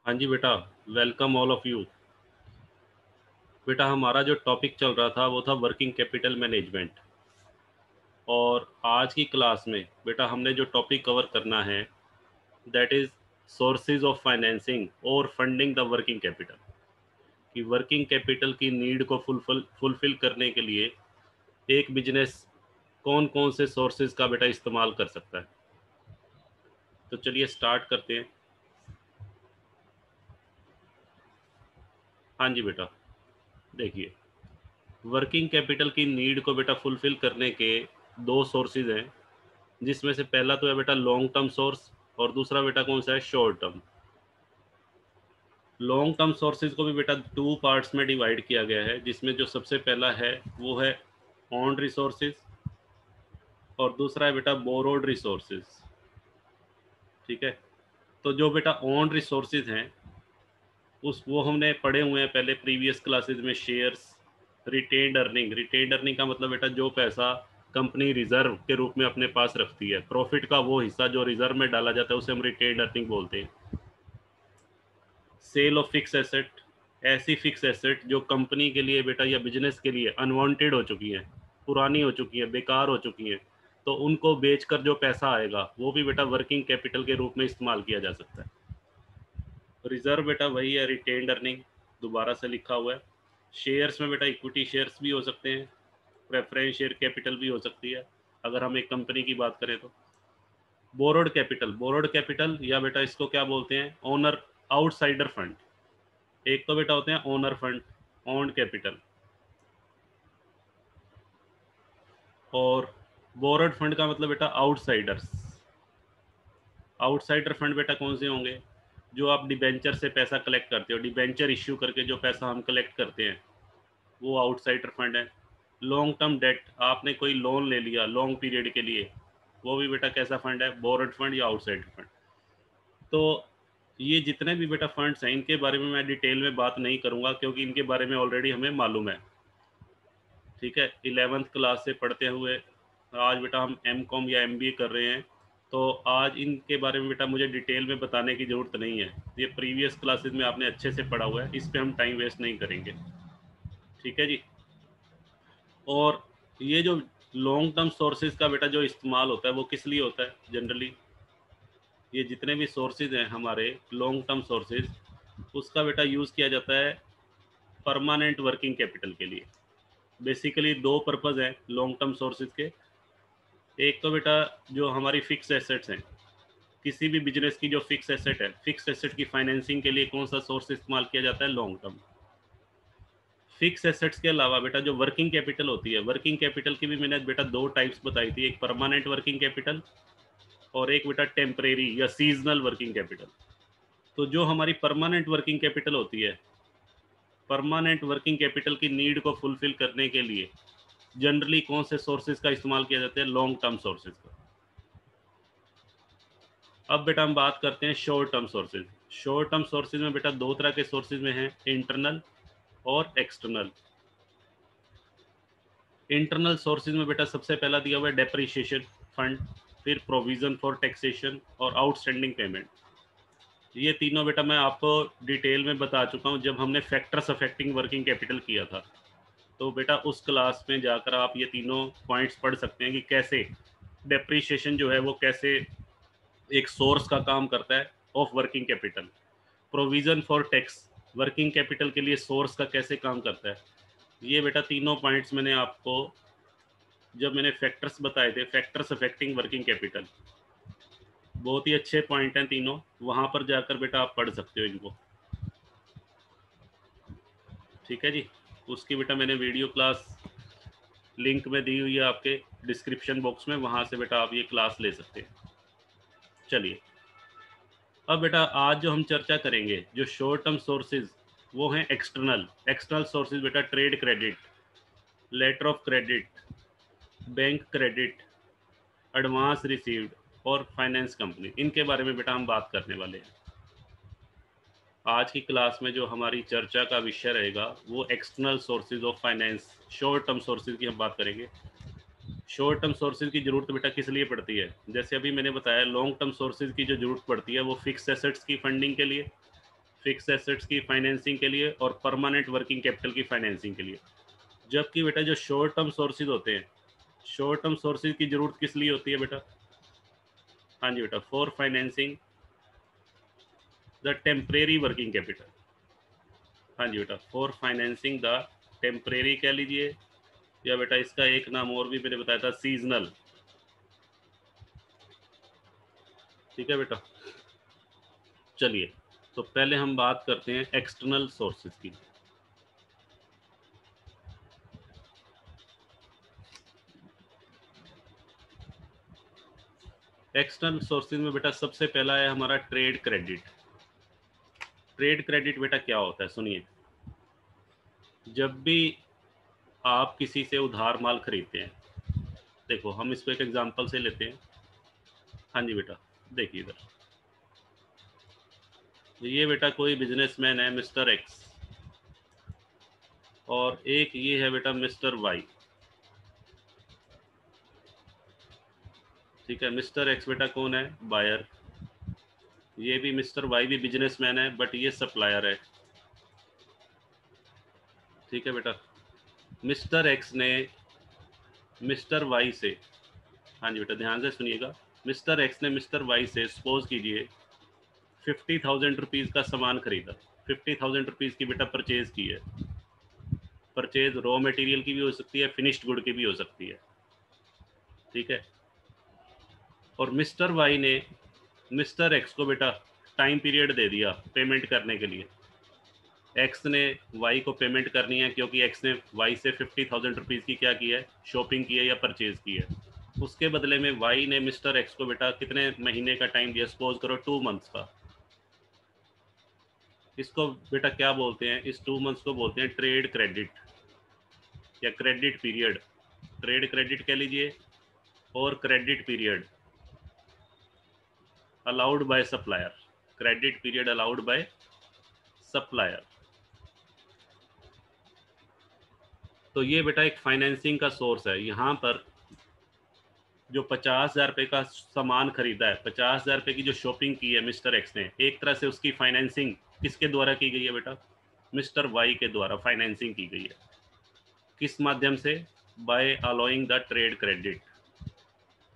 हाँ जी बेटा, वेलकम ऑल ऑफ यू। बेटा हमारा जो टॉपिक चल रहा था वो था वर्किंग कैपिटल मैनेजमेंट। और आज की क्लास में बेटा हमने जो टॉपिक कवर करना है that is sources of financing और फंडिंग द वर्किंग कैपिटल। कि वर्किंग कैपिटल की नीड को फुलफिल करने के लिए एक बिजनेस कौन कौन से सोर्सेज का बेटा इस्तेमाल कर सकता है। तो चलिए स्टार्ट करते हैं। हाँ जी बेटा, देखिए, वर्किंग कैपिटल की नीड को बेटा फुलफिल करने के दो सोर्सेज हैं, जिसमें से पहला तो है बेटा लॉन्ग टर्म सोर्स और दूसरा बेटा कौन सा है, short term. Long term sources को भी बेटा टू पार्ट्स में डिवाइड किया गया है, जिसमें जो सबसे पहला है वो है ऑन रिसोर्सेज और दूसरा है बेटा बोरोड रिसोर्सेज। ठीक है, तो जो बेटा ऑन रिसोर्सेज हैं उस वो हमने पढ़े हुए हैं पहले प्रीवियस क्लासेज में। शेयर्स, रिटेन्ड अर्निंग का मतलब बेटा जो पैसा कंपनी रिजर्व के रूप में अपने पास रखती है, प्रॉफिट का वो हिस्सा जो रिजर्व में डाला जाता है उसे हम रिटेन्ड अर्निंग बोलते हैं। सेल ऑफ फिक्स एसेट, ऐसी फिक्स एसेट जो कंपनी के लिए बेटा या बिजनेस के लिए अनवांटेड हो चुकी हैं, पुरानी हो चुकी हैं, बेकार हो चुकी हैं, तो उनको बेचकर जो पैसा आएगा वो भी बेटा वर्किंग कैपिटल के रूप में इस्तेमाल किया जा सकता है। रिजर्व बेटा वही है, रिटेन्ड अर्निंग दोबारा से लिखा हुआ है। शेयर्स में बेटा इक्विटी शेयर्स भी हो सकते हैं, प्रेफरेंस शेयर कैपिटल भी हो सकती है अगर हम एक कंपनी की बात करें तो। बोरोड कैपिटल या बेटा इसको क्या बोलते हैं, ओनर आउटसाइडर फंड। एक तो बेटा होते हैं ओनर फंड, ओन्ड कैपिटल, और बोरोड फंड का मतलब बेटा आउटसाइडर्स। आउटसाइडर फंड बेटा कौन से होंगे, जो आप डिबेंचर से पैसा कलेक्ट करते हो, डिबेंचर इश्यू करके जो पैसा हम कलेक्ट करते हैं वो आउटसाइडर फंड है। लॉन्ग टर्म डेट, आपने कोई लोन ले लिया लॉन्ग पीरियड के लिए, वो भी बेटा कैसा फंड है, बोरोड फंड या आउटसाइडर फंड। तो ये जितने भी बेटा फंड्स हैं इनके बारे में मैं डिटेल में बात नहीं करूंगा क्योंकि इनके बारे में ऑलरेडी हमें मालूम है। ठीक है, 11th क्लास से पढ़ते हुए आज बेटा हम एम.कॉम या एम.बी.ए कर रहे हैं, तो आज इनके बारे में बेटा मुझे डिटेल में बताने की ज़रूरत नहीं है। ये प्रीवियस क्लासेस में आपने अच्छे से पढ़ा हुआ है, इस पर हम टाइम वेस्ट नहीं करेंगे। ठीक है जी। और ये जो लॉन्ग टर्म सोर्सेज का बेटा जो इस्तेमाल होता है वो किस लिए होता है जनरली, ये जितने भी सोर्सेज हैं हमारे लॉन्ग टर्म सोर्सेज, उसका बेटा यूज़ किया जाता है परमानेंट वर्किंग कैपिटल के लिए। बेसिकली दो पर्पज़ हैं लॉन्ग टर्म सोर्सेज के। एक तो बेटा जो हमारी फिक्स एसेट्स हैं, किसी भी बिजनेस की जो फिक्स एसेट है, फिक्स एसेट की फाइनेंसिंग के लिए कौन सा सोर्स इस्तेमाल किया जाता है, लॉन्ग टर्म। फिक्स एसेट्स के अलावा बेटा जो वर्किंग कैपिटल होती है, वर्किंग कैपिटल की भी मैंने बेटा दो टाइप्स बताई थी, एक परमानेंट वर्किंग कैपिटल और एक बेटा टेम्परेरी या सीजनल वर्किंग कैपिटल। तो जो हमारी परमानेंट वर्किंग कैपिटल होती है, परमानेंट वर्किंग कैपिटल की नीड को फुलफिल करने के लिए जनरली कौन से सोर्सेज का इस्तेमाल किया जाता है, लॉन्ग टर्म सोर्सेज का। अब बेटा हम बात करते हैं short term sources. Short term sources में बेटा दो तरह के सोर्सेज में हैं, इंटरनल और एक्सटर्नल। इंटरनल सोर्सेज में बेटा सबसे पहला दिया हुआ है डेप्रिसिएशन फंड, फिर प्रोविजन फॉर टैक्सेशन और आउटस्टैंडिंग पेमेंट। ये तीनों बेटा मैं आपको डिटेल में बता चुका हूँ जब हमने फैक्टर्स अफेक्टिंग वर्किंग कैपिटल किया था। तो बेटा उस क्लास में जाकर आप ये तीनों पॉइंट्स पढ़ सकते हैं कि कैसे डेप्रिसिएशन जो है वो कैसे एक सोर्स का काम करता है of working capital. Provision for tax working capital के लिए सोर्स का कैसे काम करता है। ये बेटा तीनों पॉइंट्स मैंने आपको जब मैंने फैक्टर्स बताए थे, फैक्टर्स अफेक्टिंग वर्किंग कैपिटल, बहुत ही अच्छे पॉइंट हैं तीनों, वहाँ पर जाकर बेटा आप पढ़ सकते हो इनको। ठीक है जी, उसकी बेटा मैंने वीडियो क्लास लिंक में दी हुई है आपके डिस्क्रिप्शन बॉक्स में, वहाँ से बेटा आप ये क्लास ले सकते हैं। चलिए, अब बेटा आज जो हम चर्चा करेंगे जो शॉर्ट टर्म सोर्सेज, वो हैं एक्सटर्नल। एक्सटर्नल सोर्सेज बेटा trade credit, letter of credit, bank credit, advance received और फाइनेंस कंपनी। इनके बारे में बेटा हम बात करने वाले हैं। आज की क्लास में जो हमारी चर्चा का विषय रहेगा वो external sources of finance, short term sources की हम बात करेंगे। शॉर्ट टर्म सोर्सेज की ज़रूरत बेटा किस लिए पड़ती है, जैसे अभी मैंने बताया लॉन्ग टर्म सोर्सेज की जो ज़रूरत पड़ती है वो फिक्स एसेट्स की फंडिंग के लिए, फिक्स एसेट्स की फाइनेंसिंग के लिए और परमानेंट वर्किंग कैपिटल की फाइनेंसिंग के लिए। जबकि बेटा जो शॉर्ट टर्म सोर्सेज होते हैं, शॉर्ट टर्म सोर्सेज की जरूरत किस लिए होती है बेटा? हाँ जी बेटा, for financing the temporary working capital. हाँ जी बेटा, फॉर फाइनेंसिंग द टेम्परेरी कह लीजिए, या बेटा इसका एक नाम और भी मैंने बताया था, सीजनल। ठीक है बेटा, चलिए तो पहले हम बात करते हैं एक्सटर्नल सोर्सेज की। एक्सटर्नल सोर्सेज में बेटा सबसे पहला है हमारा ट्रेड क्रेडिट। ट्रेड क्रेडिट बेटा क्या होता है, सुनिए। जब भी आप किसी से उधार माल खरीदते हैं, देखो हम इसको एक एग्जांपल से लेते हैं। हाँ जी बेटा, देखिए इधर, ये बेटा कोई बिजनेसमैन है मिस्टर एक्स, और एक ये है बेटा मिस्टर वाई। ठीक है, मिस्टर एक्स बेटा कौन है? बायर। ये भी मिस्टर वाई भी बिजनेसमैन है, बट ये सप्लायर है। ठीक है बेटा, मिस्टर एक्स ने मिस्टर वाई से, हाँ जी बेटा ध्यान से सुनिएगा, मिस्टर एक्स ने मिस्टर वाई से सपोज कीजिए 50,000 रुपीज़ का सामान खरीदा। 50,000 रुपीज़ की बेटा परचेज की है। परचेज रॉ मटेरियल की भी हो सकती है, फिनिश्ड गुड की भी हो सकती है। ठीक है, और मिस्टर वाई ने मिस्टर एक्स को बेटा टाइम पीरियड दे दिया पेमेंट करने के लिए। एक्स ने वाई को पेमेंट करनी है, क्योंकि एक्स ने वाई से 50,000 रुपीज़ की क्या की है? शॉपिंग की है या परचेज की है। उसके बदले में वाई ने मिस्टर एक्स को बेटा कितने महीने का टाइम दिया? सपोज करो 2 मंथ्स का। इसको बेटा क्या बोलते हैं? इस 2 मंथ्स को बोलते हैं ट्रेड क्रेडिट या क्रेडिट पीरियड। ट्रेड क्रेडिट कह लीजिए, और credit period allowed by supplier. Credit period allowed by supplier. तो ये बेटा एक फाइनेंसिंग का सोर्स है। यहाँ पर जो 50,000 रुपये का सामान खरीदा है, 50,000 रुपये की जो शॉपिंग की है मिस्टर एक्स ने, एक तरह से उसकी फाइनेंसिंग किसके द्वारा की गई है बेटा? मिस्टर वाई के द्वारा फाइनेंसिंग की गई है। किस माध्यम से? By allowing the trade credit.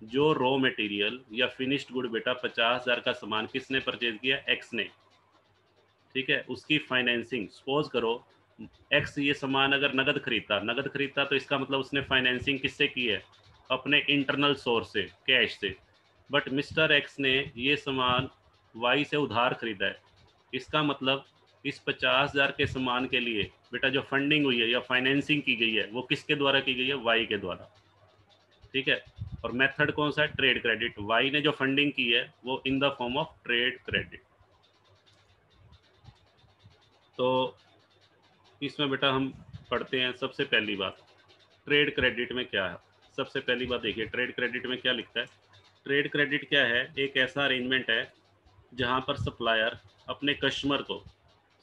जो रॉ मटेरियल या फिनिश्ड गुड बेटा 50,000 का सामान किसने परचेज किया? एक्स ने। ठीक है, उसकी फाइनेंसिंग, सपोज करो एक्स ये सामान अगर नगद खरीदता तो इसका मतलब उसने फाइनेंसिंग किससे की है? अपने इंटरनल सोर्स से, कैश से। बट मिस्टर एक्स ने ये सामान वाई से उधार खरीदा है, इसका मतलब इस 50,000 के सामान के लिए बेटा जो फंडिंग हुई है या फाइनेंसिंग की गई है, वो किसके द्वारा की गई है? वाई के द्वारा। ठीक है, और मेथड कौन सा है? Trade credit. वाई ने जो फंडिंग की है वो in the form of trade credit. तो इसमें बेटा हम पढ़ते हैं सबसे पहली बात, ट्रेड क्रेडिट में क्या है। सबसे पहली बात देखिए, ट्रेड क्रेडिट में क्या लिखता है। ट्रेड क्रेडिट क्या है? एक ऐसा अरेंजमेंट है जहां पर सप्लायर अपने कस्टमर को,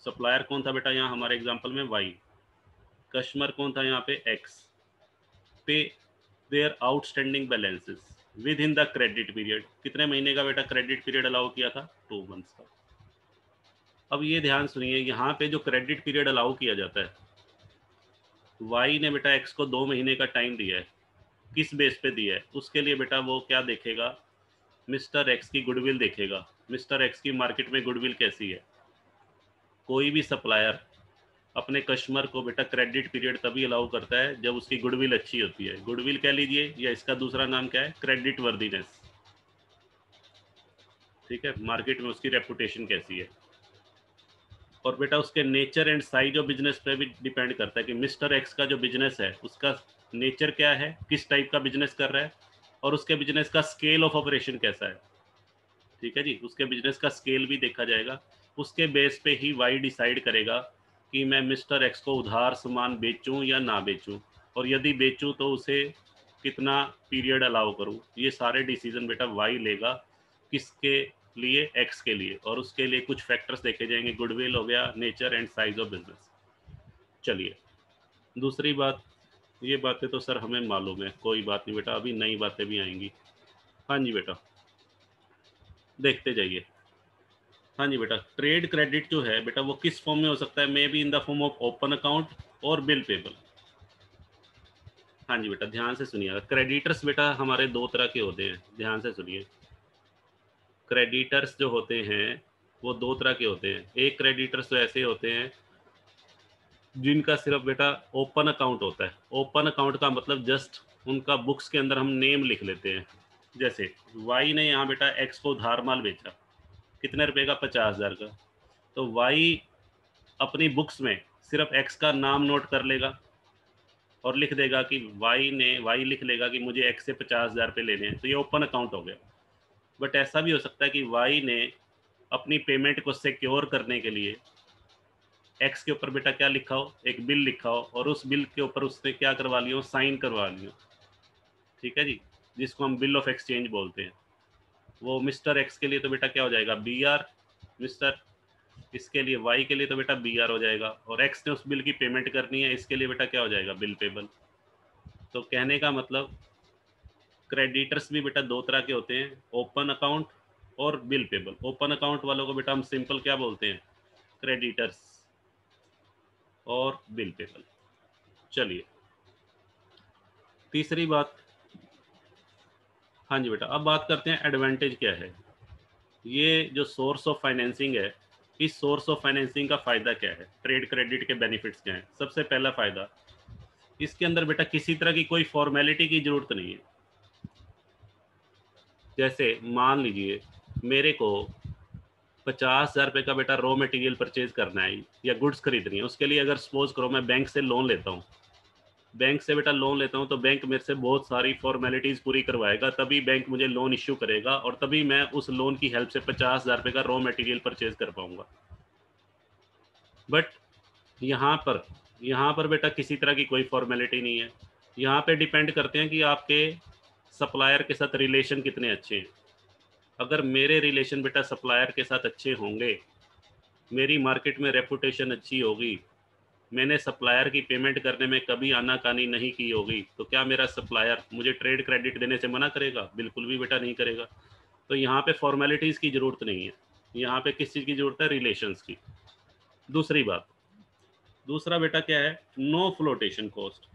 सप्लायर कौन था बेटा यहाँ हमारे एग्जांपल में? वाई। कस्टमर कौन था यहाँ पे? X. Pay their outstanding balances within the credit period. कितने महीने का बेटा क्रेडिट पीरियड अलाउ किया था? 2 मंथ्स का। अब ये ध्यान सुनिए, यहाँ पे जो क्रेडिट पीरियड अलाउ किया जाता है, वाई ने बेटा एक्स को 2 महीने का टाइम दिया है। किस बेस पे दिया है? उसके लिए बेटा वो क्या देखेगा? मिस्टर एक्स की गुडविल देखेगा। मिस्टर एक्स की मार्केट में गुडविल कैसी है? कोई भी सप्लायर अपने कस्टमर को बेटा क्रेडिट पीरियड तभी अलाउ करता है जब उसकी गुडविल अच्छी होती है। गुडविल कह लीजिए, या इसका दूसरा नाम क्या है? Credit worthiness. ठीक है, मार्केट में उसकी रेपुटेशन कैसी है। और बेटा उसके nature and size of business पे भी डिपेंड करता है कि मिस्टर एक्स का जो बिजनेस है उसका नेचर क्या है, किस टाइप का बिजनेस कर रहा है, और उसके बिजनेस का स्केल ऑफ ऑपरेशन कैसा है। ठीक है जी, उसके बिजनेस का स्केल भी देखा जाएगा। उसके बेस पे ही वाई डिसाइड करेगा कि मैं मिस्टर एक्स को उधार सामान बेचूं या ना बेचूं, और यदि बेचूं तो उसे कितना पीरियड अलाउ करूं। ये सारे डिसीजन बेटा वाई लेगा। किसके लिए? एक्स के लिए। और उसके लिए कुछ फैक्टर्स देखे जाएंगे, गुडविल हो गया, nature and size of business. चलिए, दूसरी बात, ये बातें तो सर हमें मालूम है, कोई बात नहीं बेटा, अभी नई बातें भी आएंगी। हाँ जी बेटा, देखते जाइए। हाँ जी बेटा, ट्रेड क्रेडिट जो है बेटा वो किस फॉर्म में हो सकता है? May be in the form of open account और बिल पेबल। हाँ जी बेटा, ध्यान से सुनिएगा। क्रेडिटर्स बेटा हमारे दो तरह के होते हैं, ध्यान से सुनिए। क्रेडिटर्स जो होते हैं वो दो तरह के होते हैं। एक क्रेडिटर्स तो ऐसे होते हैं जिनका सिर्फ बेटा ओपन अकाउंट होता है। ओपन अकाउंट का मतलब जस्ट उनका बुक्स के अंदर हम नेम लिख लेते हैं। जैसे वाई ने यहाँ बेटा एक्स को उधार माल बेचा, कितने रुपए का? 50,000 का। तो वाई अपनी बुक्स में सिर्फ एक्स का नाम नोट कर लेगा और लिख देगा कि वाई लिख लेगा कि मुझे एक्स से 50,000 रुपये लेने हैं, तो ये ओपन अकाउंट हो गया। बट ऐसा भी हो सकता है कि वाई ने अपनी पेमेंट को सिक्योर करने के लिए एक्स के ऊपर बेटा क्या लिखा हो? एक बिल लिखा हो, और उस बिल के ऊपर उसने क्या करवा लिया हो? साइन करवा लिया। ठीक है जी, जिसको हम बिल ऑफ एक्सचेंज बोलते हैं। वो मिस्टर एक्स के लिए तो बेटा क्या हो जाएगा? B R mister. इसके लिए वाई के लिए तो बेटा बी आर हो जाएगा, और एक्स ने उस बिल की पेमेंट करनी है, इसके लिए बेटा क्या हो जाएगा? Bill payable. तो कहने का मतलब क्रेडिटर्स भी बेटा दो तरह के होते हैं, ओपन अकाउंट और बिल पेबल। ओपन अकाउंट वालों को बेटा हम सिंपल क्या बोलते हैं? क्रेडिटर्स और बिल पेबल। चलिए तीसरी बात। हाँ जी बेटा, अब बात करते हैं एडवांटेज क्या है। ये जो सोर्स ऑफ फाइनेंसिंग है, इस सोर्स ऑफ फाइनेंसिंग का फ़ायदा क्या है? ट्रेड क्रेडिट के बेनिफिट्स क्या हैं? सबसे पहला फ़ायदा, इसके अंदर बेटा किसी तरह की कोई फॉर्मेलिटी की ज़रूरत नहीं है। जैसे मान लीजिए मेरे को 50,000 रुपये का बेटा रॉ मटेरियल परचेज करना है या गुड्स खरीदनी है। उसके लिए अगर सपोज करो मैं बैंक से लोन लेता हूँ, बैंक से बेटा लोन लेता हूँ, तो बैंक मेरे से बहुत सारी फॉर्मेलिटीज़ पूरी करवाएगा, तभी बैंक मुझे लोन इश्यू करेगा, और तभी मैं उस लोन की हेल्प से 50,000 रुपये का रॉ मटेरियल परचेज कर पाऊंगा। बट यहाँ पर बेटा किसी तरह की कोई फॉर्मेलिटी नहीं है। यहाँ पे डिपेंड करते हैं कि आपके सप्लायर के साथ रिलेशन कितने अच्छे हैं। अगर मेरे रिलेशन बेटा सप्लायर के साथ अच्छे होंगे, मेरी मार्केट में रेपुटेशन अच्छी होगी, मैंने सप्लायर की पेमेंट करने में कभी आनाकानी नहीं की होगी, तो क्या मेरा सप्लायर मुझे ट्रेड क्रेडिट देने से मना करेगा? बिल्कुल भी बेटा नहीं करेगा। तो यहाँ पे फॉर्मेलिटीज़ की ज़रूरत नहीं है। यहाँ पे किस चीज़ की ज़रूरत है? रिलेशंस की। दूसरी बात, दूसरा बेटा क्या है? No flotation cost.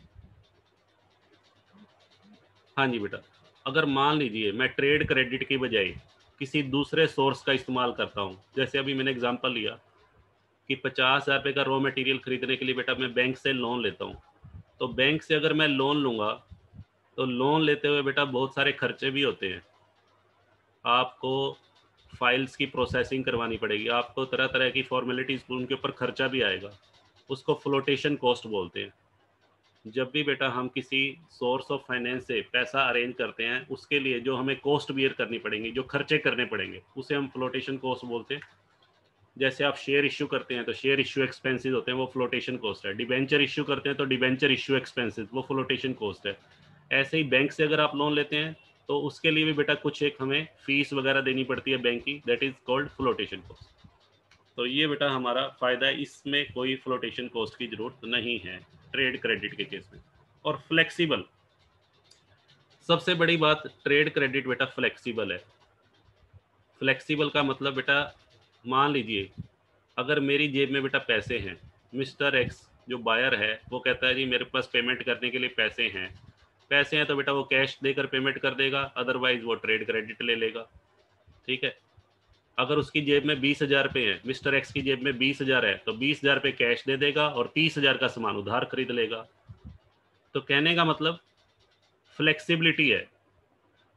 हाँ जी बेटा, अगर मान लीजिए मैं ट्रेड क्रेडिट की बजाय किसी दूसरे सोर्स का इस्तेमाल करता हूँ, जैसे अभी मैंने एग्जांपल लिया कि 50,000 रुपये का रॉ मटेरियल खरीदने के लिए बेटा मैं बैंक से लोन लेता हूँ। तो बैंक से अगर मैं लोन लूँगा, तो लोन लेते हुए बेटा बहुत सारे खर्चे भी होते हैं। आपको फाइल्स की प्रोसेसिंग करवानी पड़ेगी, आपको तरह तरह की फॉर्मेलिटीज़, उनके ऊपर खर्चा भी आएगा। उसको फ्लोटेशन कॉस्ट बोलते हैं। जब भी बेटा हम किसी सोर्स ऑफ फाइनेंस से पैसा अरेंज करते हैं, उसके लिए जो हमें कॉस्ट बियर करनी पड़ेंगी, जो खर्चे करने पड़ेंगे, उसे हम फ्लोटेशन कॉस्ट बोलते हैं। जैसे आप शेयर इश्यू करते हैं तो शेयर इश्यू एक्सपेंसेस होते हैं, वो फ्लोटेशन कॉस्ट है। डिबेंचर इश्यू करते हैं तो डिबेंचर इश्यू एक्सपेंसेस, वो फ्लोटेशन कॉस्ट है। ऐसे ही बैंक से अगर आप लोन लेते हैं तो उसके लिए भी बेटा कुछ एक हमें फीस वगैरह देनी पड़ती है बैंक की, that is called flotation cost. तो ये बेटा हमारा फ़ायदा है, इसमें कोई फ्लोटेशन कॉस्ट की ज़रूरत नहीं है ट्रेड क्रेडिट के केस में। और फ्लेक्सिबल, सबसे बड़ी बात, ट्रेड क्रेडिट बेटा फ्लेक्सिबल है। फ्लेक्सिबल का मतलब बेटा, मान लीजिए अगर मेरी जेब में बेटा पैसे हैं, मिस्टर एक्स जो बायर है वो कहता है जी मेरे पास पेमेंट करने के लिए पैसे हैं तो बेटा वो कैश देकर पेमेंट कर देगा, अदरवाइज वो ट्रेड क्रेडिट ले लेगा। ठीक है। अगर उसकी जेब में 20,000 रुपये हैं, मिस्टर एक्स की जेब में 20,000 है, तो 20,000 रुपये कैश दे देगा और 30,000 का सामान उधार खरीद लेगा। तो कहने का मतलब फ्लेक्सिबिलिटी है।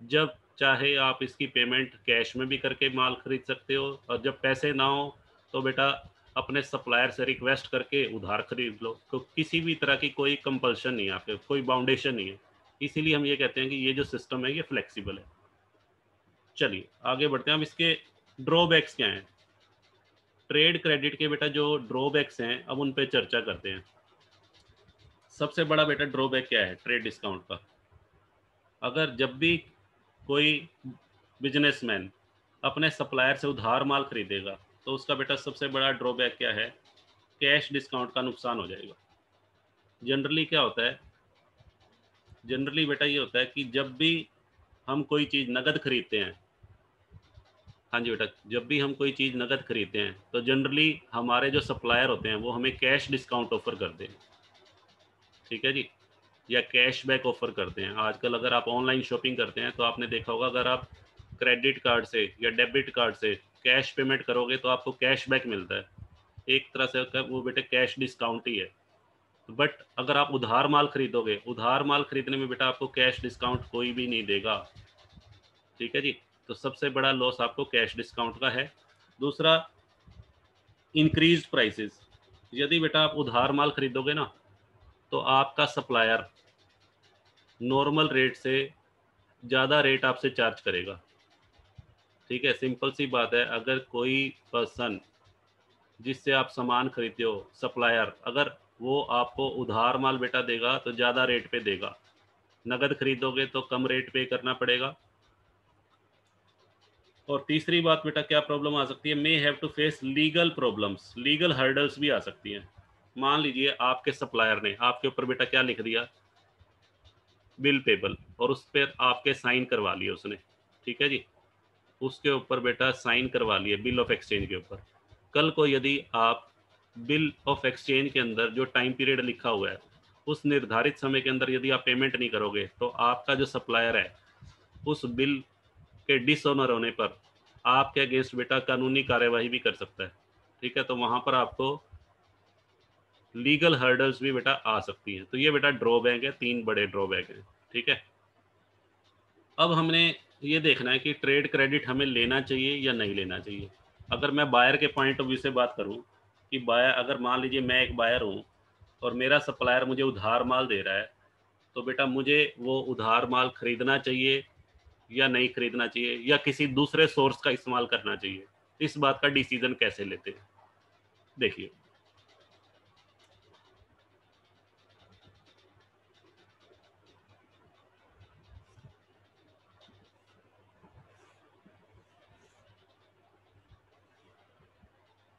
जब चाहे आप इसकी पेमेंट कैश में भी करके माल खरीद सकते हो, और जब पैसे ना हो तो बेटा अपने सप्लायर से रिक्वेस्ट करके उधार खरीद लो। तो किसी भी तरह की कोई कंपल्शन नहीं है, आपके कोई बाउंडेशन नहीं है। इसीलिए हम ये कहते हैं कि ये जो सिस्टम है ये फ्लेक्सिबल है। चलिए आगे बढ़ते हैं। अब इसके ड्रॉबैक्स क्या हैं? ट्रेड क्रेडिट के बेटा जो ड्रॉबैक्स हैं, अब उन पे चर्चा करते हैं। सबसे बड़ा बेटा ड्रॉबैक क्या है ट्रेड डिस्काउंट का? अगर जब भी कोई बिजनेसमैन अपने सप्लायर से उधार माल खरीदेगा, तो उसका बेटा सबसे बड़ा ड्रॉबैक क्या है? कैश डिस्काउंट का नुकसान हो जाएगा। जनरली क्या होता है? जनरली बेटा ये होता है कि जब भी हम कोई चीज़ नगद खरीदते हैं, हाँ जी बेटा, जब भी हम कोई चीज़ नकद खरीदते हैं तो जनरली हमारे जो सप्लायर होते हैं वो हमें कैश डिस्काउंट ऑफ़र करते हैं, ठीक है जी? या कैशबैक ऑफ़र करते हैं। आजकल अगर आप ऑनलाइन शॉपिंग करते हैं तो आपने देखा होगा, अगर आप क्रेडिट कार्ड से या डेबिट कार्ड से कैश पेमेंट करोगे तो आपको कैशबैक मिलता है। एक तरह से होता है वो बेटा कैश डिस्काउंट ही है। बट अगर आप उधार माल खरीदोगे, उधार माल खरीदने में बेटा आपको कैश डिस्काउंट कोई भी नहीं देगा, ठीक है जी? तो सबसे बड़ा लॉस आपको कैश डिस्काउंट का है। दूसरा, इंक्रीज़्ड प्राइसेज़। यदि बेटा आप उधार माल खरीदोगे ना, तो आपका सप्लायर नॉर्मल रेट से ज़्यादा रेट आपसे चार्ज करेगा, ठीक है? सिंपल सी बात है, अगर कोई पर्सन जिससे आप सामान खरीदते हो, सप्लायर, अगर वो आपको उधार माल बेटा देगा तो ज़्यादा रेट पे देगा, नकद खरीदोगे तो कम रेट पे करना पड़ेगा। और तीसरी बात बेटा क्या प्रॉब्लम आ सकती है, may have to face legal problems, legal hurdles भी आ सकती हैं। मान लीजिए आपके सप्लायर ने आपके ऊपर बेटा क्या लिख दिया, बिल पेबल, और उस पर आपके साइन करवा लिए उसने, ठीक है जी? उसके ऊपर बेटा साइन करवा लिए बिल ऑफ एक्सचेंज के ऊपर। कल को यदि आप बिल ऑफ एक्सचेंज के अंदर जो टाइम पीरियड लिखा हुआ है, उस निर्धारित समय के अंदर यदि आप पेमेंट नहीं करोगे, तो आपका जो सप्लायर है उस बिल के डिसऑनर होने पर आपके अगेंस्ट बेटा कानूनी कार्यवाही भी कर सकता है, ठीक है? तो वहाँ पर आपको लीगल हर्डल्स भी बेटा आ सकती हैं। तो ये बेटा ड्रॉबैक है, 3 बड़े ड्रॉबैक हैं, ठीक है? अब हमने ये देखना है कि ट्रेड क्रेडिट हमें लेना चाहिए या नहीं लेना चाहिए। अगर मैं बायर के पॉइंट ऑफ व्यू से बात करूँ कि बायर, अगर मान लीजिए मैं एक बायर हूँ और मेरा सप्लायर मुझे उधार माल दे रहा है, तो बेटा मुझे वो उधार माल खरीदना चाहिए या नहीं खरीदना चाहिए, या किसी दूसरे सोर्स का इस्तेमाल करना चाहिए? इस बात का डिसीजन कैसे लेते हैं? देखिए,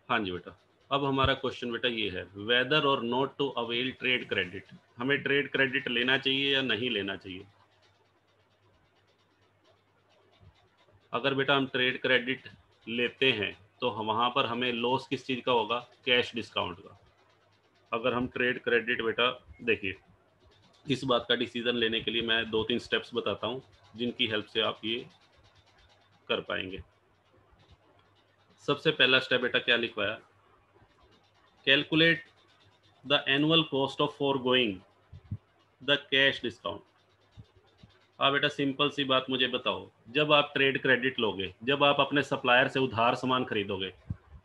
हाँ जी बेटा, अब हमारा क्वेश्चन बेटा ये है, वेदर और not to avail trade credit. हमें ट्रेड क्रेडिट लेना चाहिए या नहीं लेना चाहिए? अगर बेटा हम ट्रेड क्रेडिट लेते हैं तो हम वहाँ पर हमें लॉस किस चीज़ का होगा? कैश डिस्काउंट का। अगर हम ट्रेड क्रेडिट बेटा, देखिए, इस बात का डिसीजन लेने के लिए मैं 2-3 स्टेप्स बताता हूँ, जिनकी हेल्प से आप ये कर पाएंगे। सबसे पहला स्टेप बेटा क्या लिखवाया, calculate the annual cost of forgoing the cash discount. हाँ बेटा, सिंपल सी बात मुझे बताओ, जब आप ट्रेड क्रेडिट लोगे, जब आप अपने सप्लायर से उधार सामान खरीदोगे,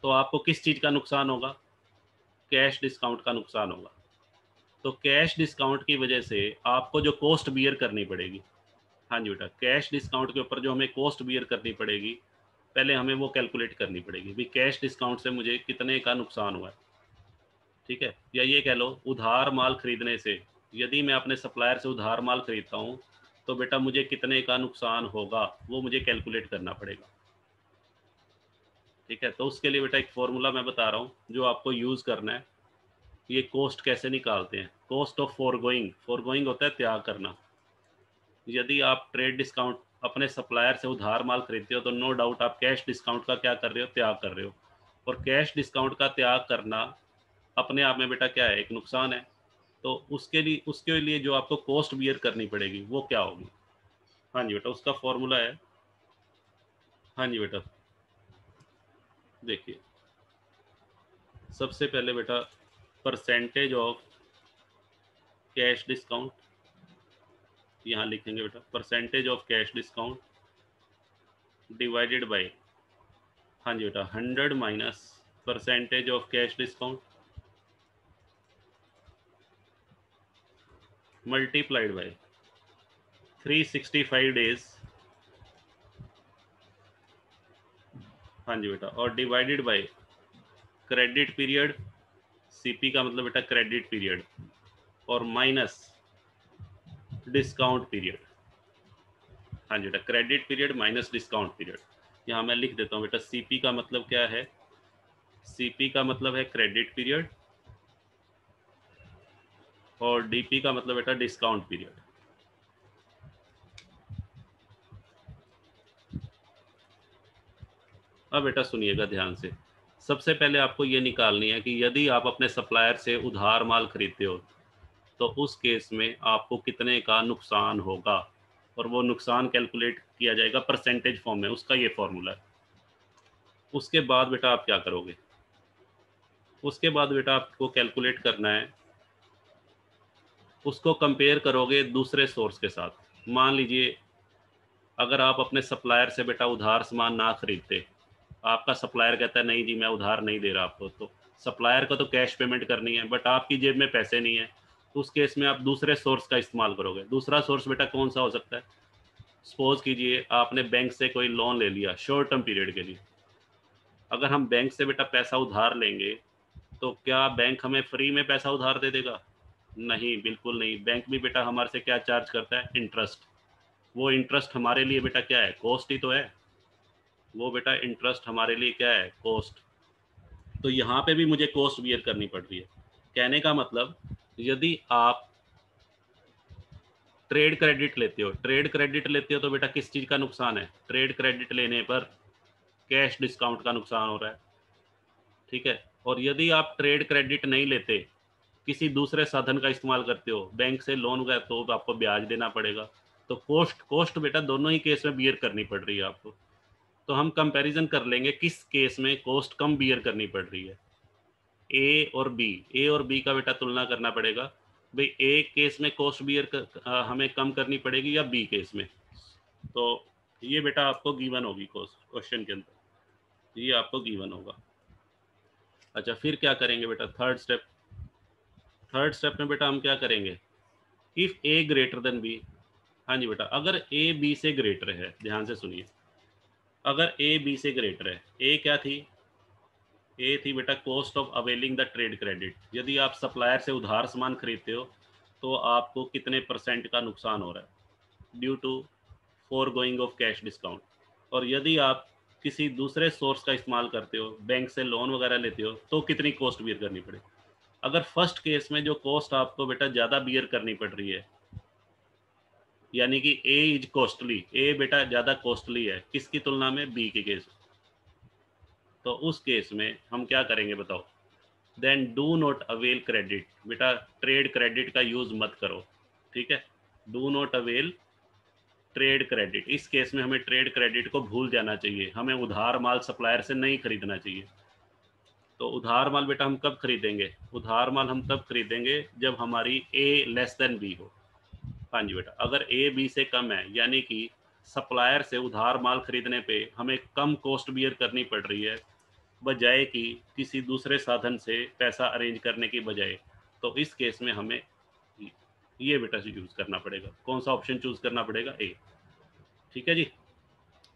तो आपको किस चीज़ का नुकसान होगा? कैश डिस्काउंट का नुकसान होगा। तो कैश डिस्काउंट की वजह से आपको जो कॉस्ट बियर करनी पड़ेगी, हाँ जी बेटा, कैश डिस्काउंट के ऊपर जो हमें कॉस्ट बियर करनी पड़ेगी, पहले हमें वो कैलकुलेट करनी पड़ेगी भी कैश डिस्काउंट से मुझे कितने का नुकसान हुआ है, ठीक है? या ये कह लो, उधार माल खरीदने से, यदि मैं अपने सप्लायर से उधार माल खरीदता हूँ तो बेटा मुझे कितने का नुकसान होगा, वो मुझे कैलकुलेट करना पड़ेगा, ठीक है? तो उसके लिए बेटा एक फॉर्मूला मैं बता रहा हूँ जो आपको यूज़ करना है। ये कॉस्ट कैसे निकालते हैं, कॉस्ट ऑफ फॉरगोइंग, फॉरगोइंग होता है त्याग करना। यदि आप ट्रेड डिस्काउंट अपने सप्लायर से उधार माल खरीदते हो तो नो डाउट आप कैश डिस्काउंट का क्या कर रहे हो? त्याग कर रहे हो। और कैश डिस्काउंट का त्याग करना अपने आप में बेटा क्या है? एक नुकसान है। तो उसके लिए जो आपको कॉस्ट बियर करनी पड़ेगी वो क्या होगी? हाँ जी बेटा, उसका फॉर्मूला है, हाँ जी बेटा, देखिए, सबसे पहले बेटा परसेंटेज ऑफ कैश डिस्काउंट, यहाँ लिखेंगे बेटा percentage of cash discount divided by, हाँ जी बेटा, 100 minus percentage of cash discount multiplied by 365 days, हाँ जी बेटा, और divided by credit period, CP का मतलब बेटा क्रेडिट पीरियड, और माइनस डिस्काउंट पीरियड। हाँ जी बेटा, credit period minus discount period. यहाँ मैं लिख देता हूँ बेटा, सीपी का मतलब क्या है? सीपी का मतलब है क्रेडिट पीरियड, और डीपी का मतलब बेटा डिस्काउंट पीरियड। अब बेटा सुनिएगा ध्यान से। सबसे पहले आपको ये निकालनी है कि यदि आप अपने सप्लायर से उधार माल खरीदते हो, तो उस केस में आपको कितने का नुकसान होगा, और वो नुकसान कैलकुलेट किया जाएगा परसेंटेज फॉर्म में, उसका ये फॉर्मूला है। उसके बाद बेटा आप क्या करोगे? उसके बाद बेटा आपको कैलकुलेट करना है, उसको कंपेयर करोगे दूसरे सोर्स के साथ। मान लीजिए अगर आप अपने सप्लायर से बेटा उधार सामान ना खरीदते, आपका सप्लायर कहता है नहीं जी मैं उधार नहीं दे रहा आपको, तो सप्लायर को तो कैश पेमेंट करनी है, बट आपकी जेब में पैसे नहीं है, तो उस केस में आप दूसरे सोर्स का इस्तेमाल करोगे। दूसरा सोर्स बेटा कौन सा हो सकता है? सपोज कीजिए आपने बैंक से कोई लोन ले लिया शॉर्ट टर्म पीरियड के लिए। अगर हम बैंक से बेटा पैसा उधार लेंगे, तो क्या बैंक हमें फ्री में पैसा उधार दे देगा? नहीं, बिल्कुल नहीं। बैंक भी बेटा हमारे से क्या चार्ज करता है? इंटरेस्ट। वो इंटरेस्ट हमारे लिए बेटा क्या है? कॉस्ट ही तो है। वो बेटा इंटरेस्ट हमारे लिए क्या है? कॉस्ट। तो यहाँ पे भी मुझे कॉस्ट बियर करनी पड़ रही है। कहने का मतलब, यदि आप ट्रेड क्रेडिट लेते हो, तो बेटा किस चीज़ का नुकसान है? ट्रेड क्रेडिट लेने पर कैश डिस्काउंट का नुकसान हो रहा है, ठीक है। और यदि आप ट्रेड क्रेडिट नहीं लेते, किसी दूसरे साधन का इस्तेमाल करते हो, बैंक से लोन गया, तो आपको ब्याज देना पड़ेगा। तो कॉस्ट बेटा दोनों ही केस में बियर करनी पड़ रही है आपको। तो हम कंपैरिजन कर लेंगे किस केस में कॉस्ट कम बियर करनी पड़ रही है। ए और बी का बेटा तुलना करना पड़ेगा। भाई ए केस में कॉस्ट बियर हमें कम करनी पड़ेगी या बी केस में। तो ये बेटा आपको गिवन होगी क्वेश्चन के अंदर, ये आपको गिवन होगा। अच्छा, फिर क्या करेंगे बेटा? थर्ड स्टेप में बेटा हम क्या करेंगे? If A greater than B. हाँ जी बेटा, अगर ए बी से ग्रेटर है, ध्यान से सुनिए, अगर ए बी से ग्रेटर है, ए क्या थी? ए थी बेटा cost of availing the trade credit. यदि आप सप्लायर से उधार सामान खरीदते हो, तो आपको कितने परसेंट का नुकसान हो रहा है due to forgoing of cash discount. और यदि आप किसी दूसरे सोर्स का इस्तेमाल करते हो, बैंक से लोन वगैरह लेते हो, तो कितनी कॉस्ट बियर करनी पड़ेगी। अगर फर्स्ट केस में जो कॉस्ट आपको बेटा ज़्यादा बियर करनी पड़ रही है, यानी कि ए इज कॉस्टली, ए बेटा ज़्यादा कॉस्टली है किसकी तुलना में? बी के केस। तो उस केस में हम क्या करेंगे बताओ? Then do not avail credit. बेटा ट्रेड क्रेडिट का यूज़ मत करो, ठीक है। Do not avail trade credit. इस केस में हमें ट्रेड क्रेडिट को भूल जाना चाहिए, हमें उधार माल सप्लायर से नहीं खरीदना चाहिए। तो उधार माल बेटा हम कब खरीदेंगे? उधार माल हम तब खरीदेंगे जब हमारी ए लेस देन बी हो। हाँ जी बेटा, अगर ए बी से कम है, यानी कि सप्लायर से उधार माल खरीदने पे हमें कम कॉस्ट बियर करनी पड़ रही है, बजाय कि किसी दूसरे साधन से पैसा अरेंज करने की बजाय, तो इस केस में हमें ये बेटा यूज़ करना पड़ेगा। कौन सा ऑप्शन चूज़ करना पड़ेगा? ए, ठीक है जी।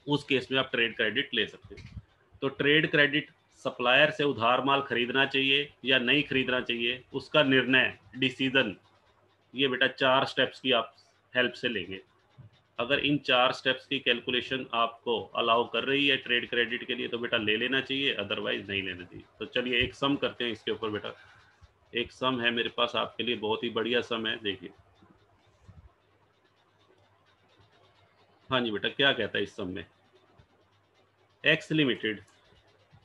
उस केस में आप ट्रेड क्रेडिट ले सकते हो। तो ट्रेड क्रेडिट सप्लायर से उधार माल खरीदना चाहिए या नहीं खरीदना चाहिए, उसका निर्णय, डिसीजन, ये बेटा 4 स्टेप्स की आप हेल्प से लेंगे। अगर इन 4 स्टेप्स की कैलकुलेशन आपको अलाउ कर रही है ट्रेड क्रेडिट के लिए, तो बेटा ले लेना चाहिए, अदरवाइज नहीं लेना चाहिए। तो चलिए एक सम करते हैं इसके ऊपर बेटा। एक सम है मेरे पास आपके लिए, बहुत ही बढ़िया सम है, देखिए। हाँ जी बेटा, क्या कहता है इस सम में? एक्स लिमिटेड,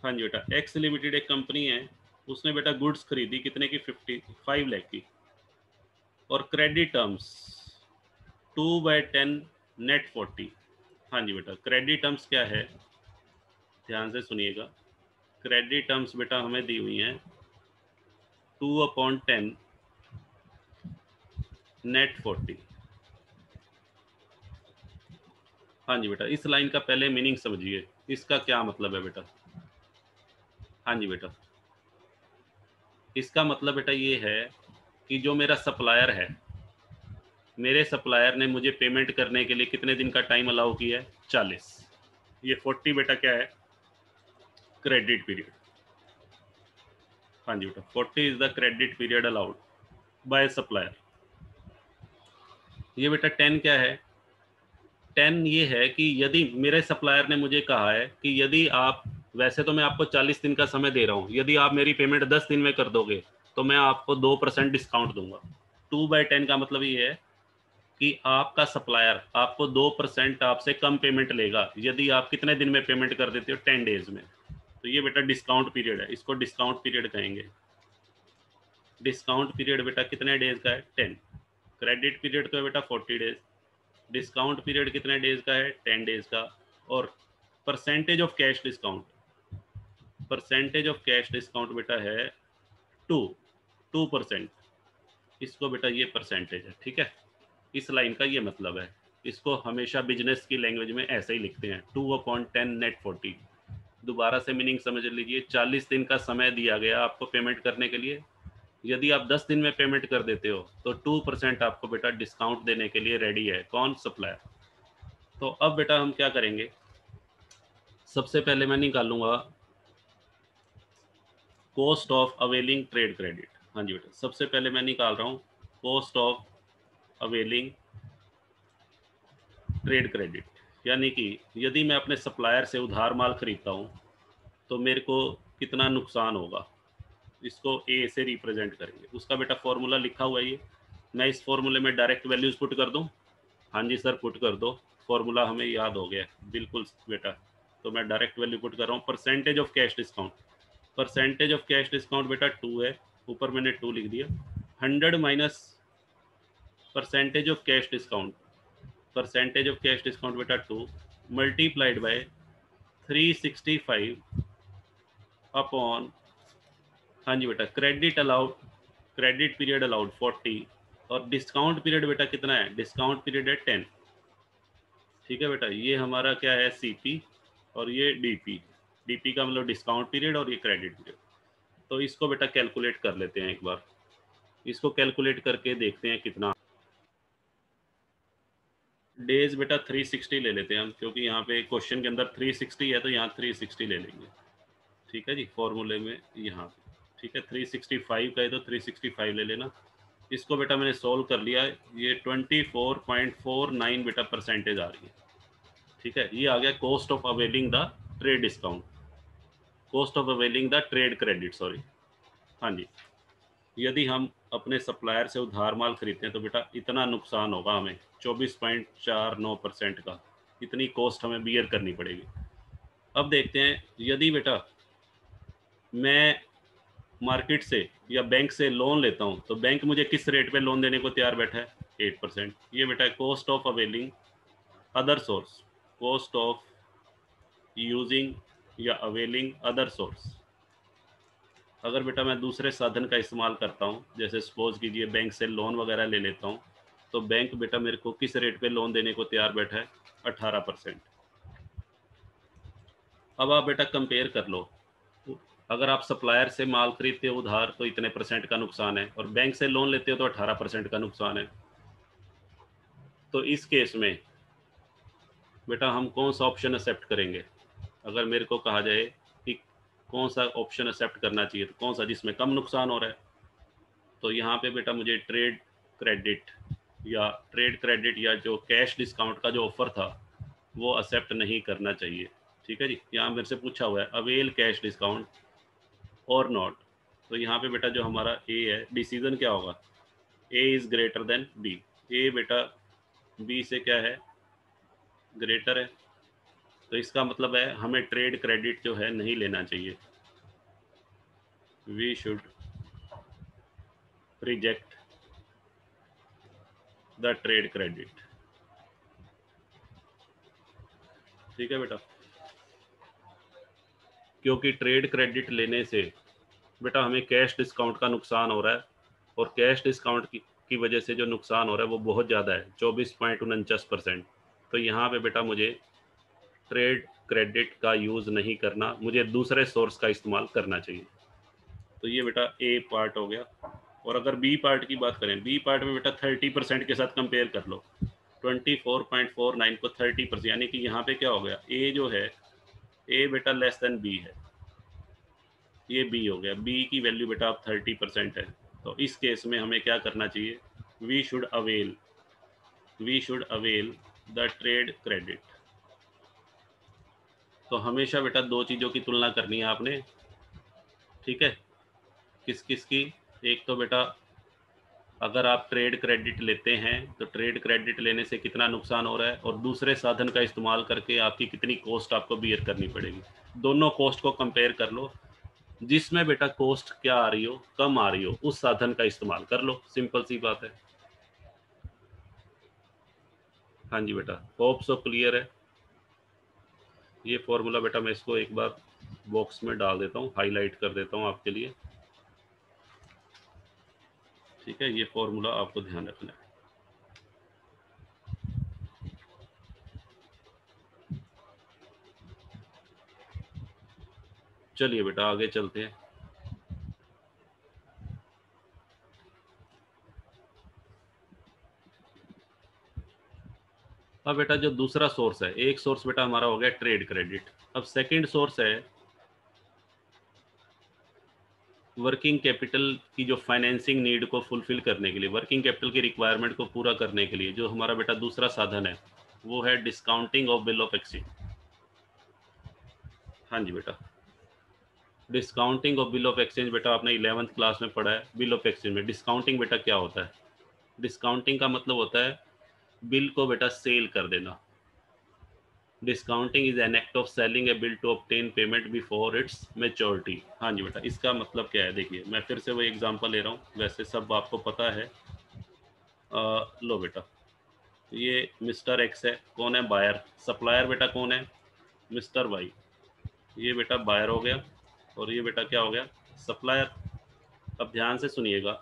हाँ जी बेटा, एक्स लिमिटेड एक कंपनी है, उसने बेटा गुड्स खरीदी कितने की? 55 लाख की, और क्रेडिट टर्म्स 2/10 नेट 40। हाँ जी बेटा, क्रेडिट टर्म्स क्या है? ध्यान से सुनिएगा। क्रेडिट टर्म्स बेटा हमें दी हुई हैं 2/10 नेट 40। हाँ जी बेटा, इस लाइन का पहले मीनिंग समझिए, इसका क्या मतलब है बेटा। हाँ जी बेटा, इसका मतलब बेटा ये है कि जो मेरा सप्लायर है, मेरे सप्लायर ने मुझे पेमेंट करने के लिए कितने दिन का टाइम अलाउ किया है? 40। ये 40 बेटा क्या है? Credit period. हाँ जी बेटा, 40 is the credit period allowed by supplier. ये बेटा 10 क्या है? 10 ये है कि यदि मेरे सप्लायर ने मुझे कहा है कि यदि आप, वैसे तो मैं आपको 40 दिन का समय दे रहा हूँ, यदि आप मेरी पेमेंट 10 दिन में कर दोगे, तो मैं आपको 2% डिस्काउंट दूंगा। 2/10 का मतलब ये है कि आपका सप्लायर आपको 2% आपसे कम पेमेंट लेगा यदि आप कितने दिन में पेमेंट कर देते हो, 10 डेज में। तो ये बेटा डिस्काउंट पीरियड है, इसको डिस्काउंट पीरियड कहेंगे। डिस्काउंट पीरियड बेटा कितने डेज का है, 10। क्रेडिट पीरियड तो है बेटा 40 डेज। डिस्काउंट पीरियड कितने डेज का है, 10 डेज का। और percentage of cash discount, percentage of cash discount बेटा है 2%। इसको बेटा ये परसेंटेज है, ठीक है। इस लाइन का ये मतलब है, इसको हमेशा बिजनेस की लैंग्वेज में ऐसे ही लिखते हैं, 2/10 नेट 40। दोबारा से मीनिंग समझ लीजिए, 40 दिन का समय दिया गया आपको पेमेंट करने के लिए। यदि आप 10 दिन में पेमेंट कर देते हो तो 2% आपको बेटा डिस्काउंट देने के लिए रेडी है। कौन, सप्लायर। तो अब बेटा हम क्या करेंगे, सबसे पहले मैं निकालूंगा cost of availing trade credit. हाँ जी बेटा, सबसे पहले मैं निकाल रहा हूँ cost of availing trade credit. यानी कि यदि मैं अपने सप्लायर से उधार माल खरीदता हूँ तो मेरे को कितना नुकसान होगा, इसको ए से रिप्रेजेंट करेंगे। उसका बेटा फॉर्मूला लिखा हुआ है ये, मैं इस फॉर्मूले में डायरेक्ट वैल्यूज पुट कर दूँ। हाँ जी सर, पुट कर दो, फॉर्मूला हमें याद हो गया बिल्कुल बेटा। तो मैं डायरेक्ट वैल्यू पुट कर रहा हूँ, percentage of cash discount. Percentage of cash discount बेटा 2 है, ऊपर मैंने 2 लिख दिया। 100 minus percentage of cash discount, percentage of cash discount बेटा 2 मल्टीप्लाइड बाय 365 अपॉन, हाँ जी बेटा, credit allowed, credit period allowed 40 और डिस्काउंट पीरियड बेटा कितना है, डिस्काउंट पीरियड है 10। ठीक है बेटा, ये हमारा क्या है, सीपी और ये डीपी। डीपी का मतलब डिस्काउंट पीरियड और ये क्रेडिट पीरियड। तो इसको बेटा कैलकुलेट कर लेते हैं एक बार, इसको कैलकुलेट करके देखते हैं कितना। डेज बेटा 360 ले लेते हैं हम, क्योंकि यहाँ पे क्वेश्चन के अंदर 360 है तो यहाँ 360 ले लेंगे। ठीक है जी, फॉर्मूले में यहाँ पे, ठीक है। 365 का है तो 365 ले लेना। इसको बेटा मैंने सोल्व कर लिया, ये 24.49 बेटा परसेंटेज आ रही है। ठीक है, ये आ गया cost of availing the trade discount, cost of availing the trade credit, sorry. हाँ जी, यदि हम अपने सप्लायर से उधार माल खरीदते हैं तो बेटा इतना नुकसान होगा हमें, 24.49% का, इतनी कॉस्ट हमें बियर करनी पड़ेगी। अब देखते हैं, यदि बेटा मैं मार्केट से या बैंक से लोन लेता हूं तो बैंक मुझे किस रेट पे लोन देने को तैयार बैठा है, 8%। ये बेटा है cost of availing other source, cost of using या अवेलिंग अदर सोर्स। अगर बेटा मैं दूसरे साधन का इस्तेमाल करता हूँ, जैसे सपोज कीजिए बैंक से लोन वगैरह ले लेता हूँ, तो बैंक बेटा मेरे को किस रेट पे लोन देने को तैयार बैठा है, 18%। अब आप बेटा कंपेयर कर लो, अगर आप सप्लायर से माल खरीदते हो उधार तो इतने परसेंट का नुकसान है, और बैंक से लोन लेते हो तो 18% का नुकसान है। तो इस केस में बेटा हम कौन सा ऑप्शन एक्सेप्ट करेंगे, अगर मेरे को कहा जाए कि कौन सा ऑप्शन एक्सेप्ट करना चाहिए, तो कौन सा जिसमें कम नुकसान हो रहा है। तो यहाँ पे बेटा मुझे ट्रेड क्रेडिट या जो कैश डिस्काउंट का जो ऑफर था वो एक्सेप्ट नहीं करना चाहिए। ठीक है जी, यहाँ मेरे से पूछा हुआ है अवेल कैश डिस्काउंट और नॉट। तो यहाँ पे बेटा जो हमारा ए है, डिसीजन क्या होगा, A is greater than B. A बेटा बी से क्या है, ग्रेटर है। तो इसका मतलब है हमें ट्रेड क्रेडिट जो है नहीं लेना चाहिए, we should reject the trade credit. ठीक है बेटा, क्योंकि ट्रेड क्रेडिट लेने से बेटा हमें कैश डिस्काउंट का नुकसान हो रहा है, और कैश डिस्काउंट की वजह से जो नुकसान हो रहा है वो बहुत ज़्यादा है, 24.49%। तो यहाँ पे बेटा मुझे ट्रेड क्रेडिट का यूज़ नहीं करना, मुझे दूसरे सोर्स का इस्तेमाल करना चाहिए। तो ये बेटा ए पार्ट हो गया। और अगर बी पार्ट की बात करें, बी पार्ट में बेटा 30% के साथ कंपेयर कर लो, 24.49 को 30%, यानी कि यहाँ पे क्या हो गया, ए जो है, ए बेटा लेस देन बी है, ये बी हो गया। बी की वैल्यू बेटा अब 30% है। तो इस केस में हमें क्या करना चाहिए, we should avail the trade credit. तो हमेशा बेटा दो चीज़ों की तुलना करनी है आपने। ठीक है, किस किस की, एक तो बेटा अगर आप ट्रेड क्रेडिट लेते हैं तो ट्रेड क्रेडिट लेने से कितना नुकसान हो रहा है और दूसरे साधन का इस्तेमाल करके आपकी कितनी कॉस्ट आपको बियर करनी पड़ेगी। दोनों कॉस्ट को कंपेयर कर लो, जिसमें बेटा कॉस्ट क्या आ रही हो, कम आ रही हो, उस साधन का इस्तेमाल कर लो। सिंपल सी बात है। हाँ जी बेटा, होप सो क्लियर है। ये फॉर्मूला बेटा मैं इसको एक बार बॉक्स में डाल देता हूँ, हाईलाइट कर देता हूँ आपके लिए। ठीक है, ये फॉर्मूला आपको ध्यान रखना है। चलिए बेटा आगे चलते हैं। अब बेटा जो दूसरा सोर्स है, एक सोर्स बेटा हमारा हो गया ट्रेड क्रेडिट। अब सेकंड सोर्स है वर्किंग कैपिटल की जो फाइनेंसिंग नीड को फुलफिल करने के लिए, वर्किंग कैपिटल की रिक्वायरमेंट को पूरा करने के लिए जो हमारा बेटा दूसरा साधन है वो है discounting of bill of exchange. हाँ जी बेटा, discounting of bill of exchange बेटा आपने 11th क्लास में पढ़ा है। बिल ऑफ एक्सचेंज में डिस्काउंटिंग बेटा क्या होता है? डिस्काउंटिंग का मतलब होता है बिल को बेटा सेल कर देना। Discounting is an act of selling a bill to obtain payment before its maturity. हाँ जी बेटा, इसका मतलब क्या है? देखिए मैं फिर से वही एग्जांपल ले रहा हूँ, वैसे सब आपको पता है। लो बेटा, ये मिस्टर एक्स है, कौन है? बायर। सप्लायर बेटा कौन है? Mister Y. ये बेटा बायर हो गया और ये बेटा क्या हो गया? सप्लायर। अब ध्यान से सुनिएगा,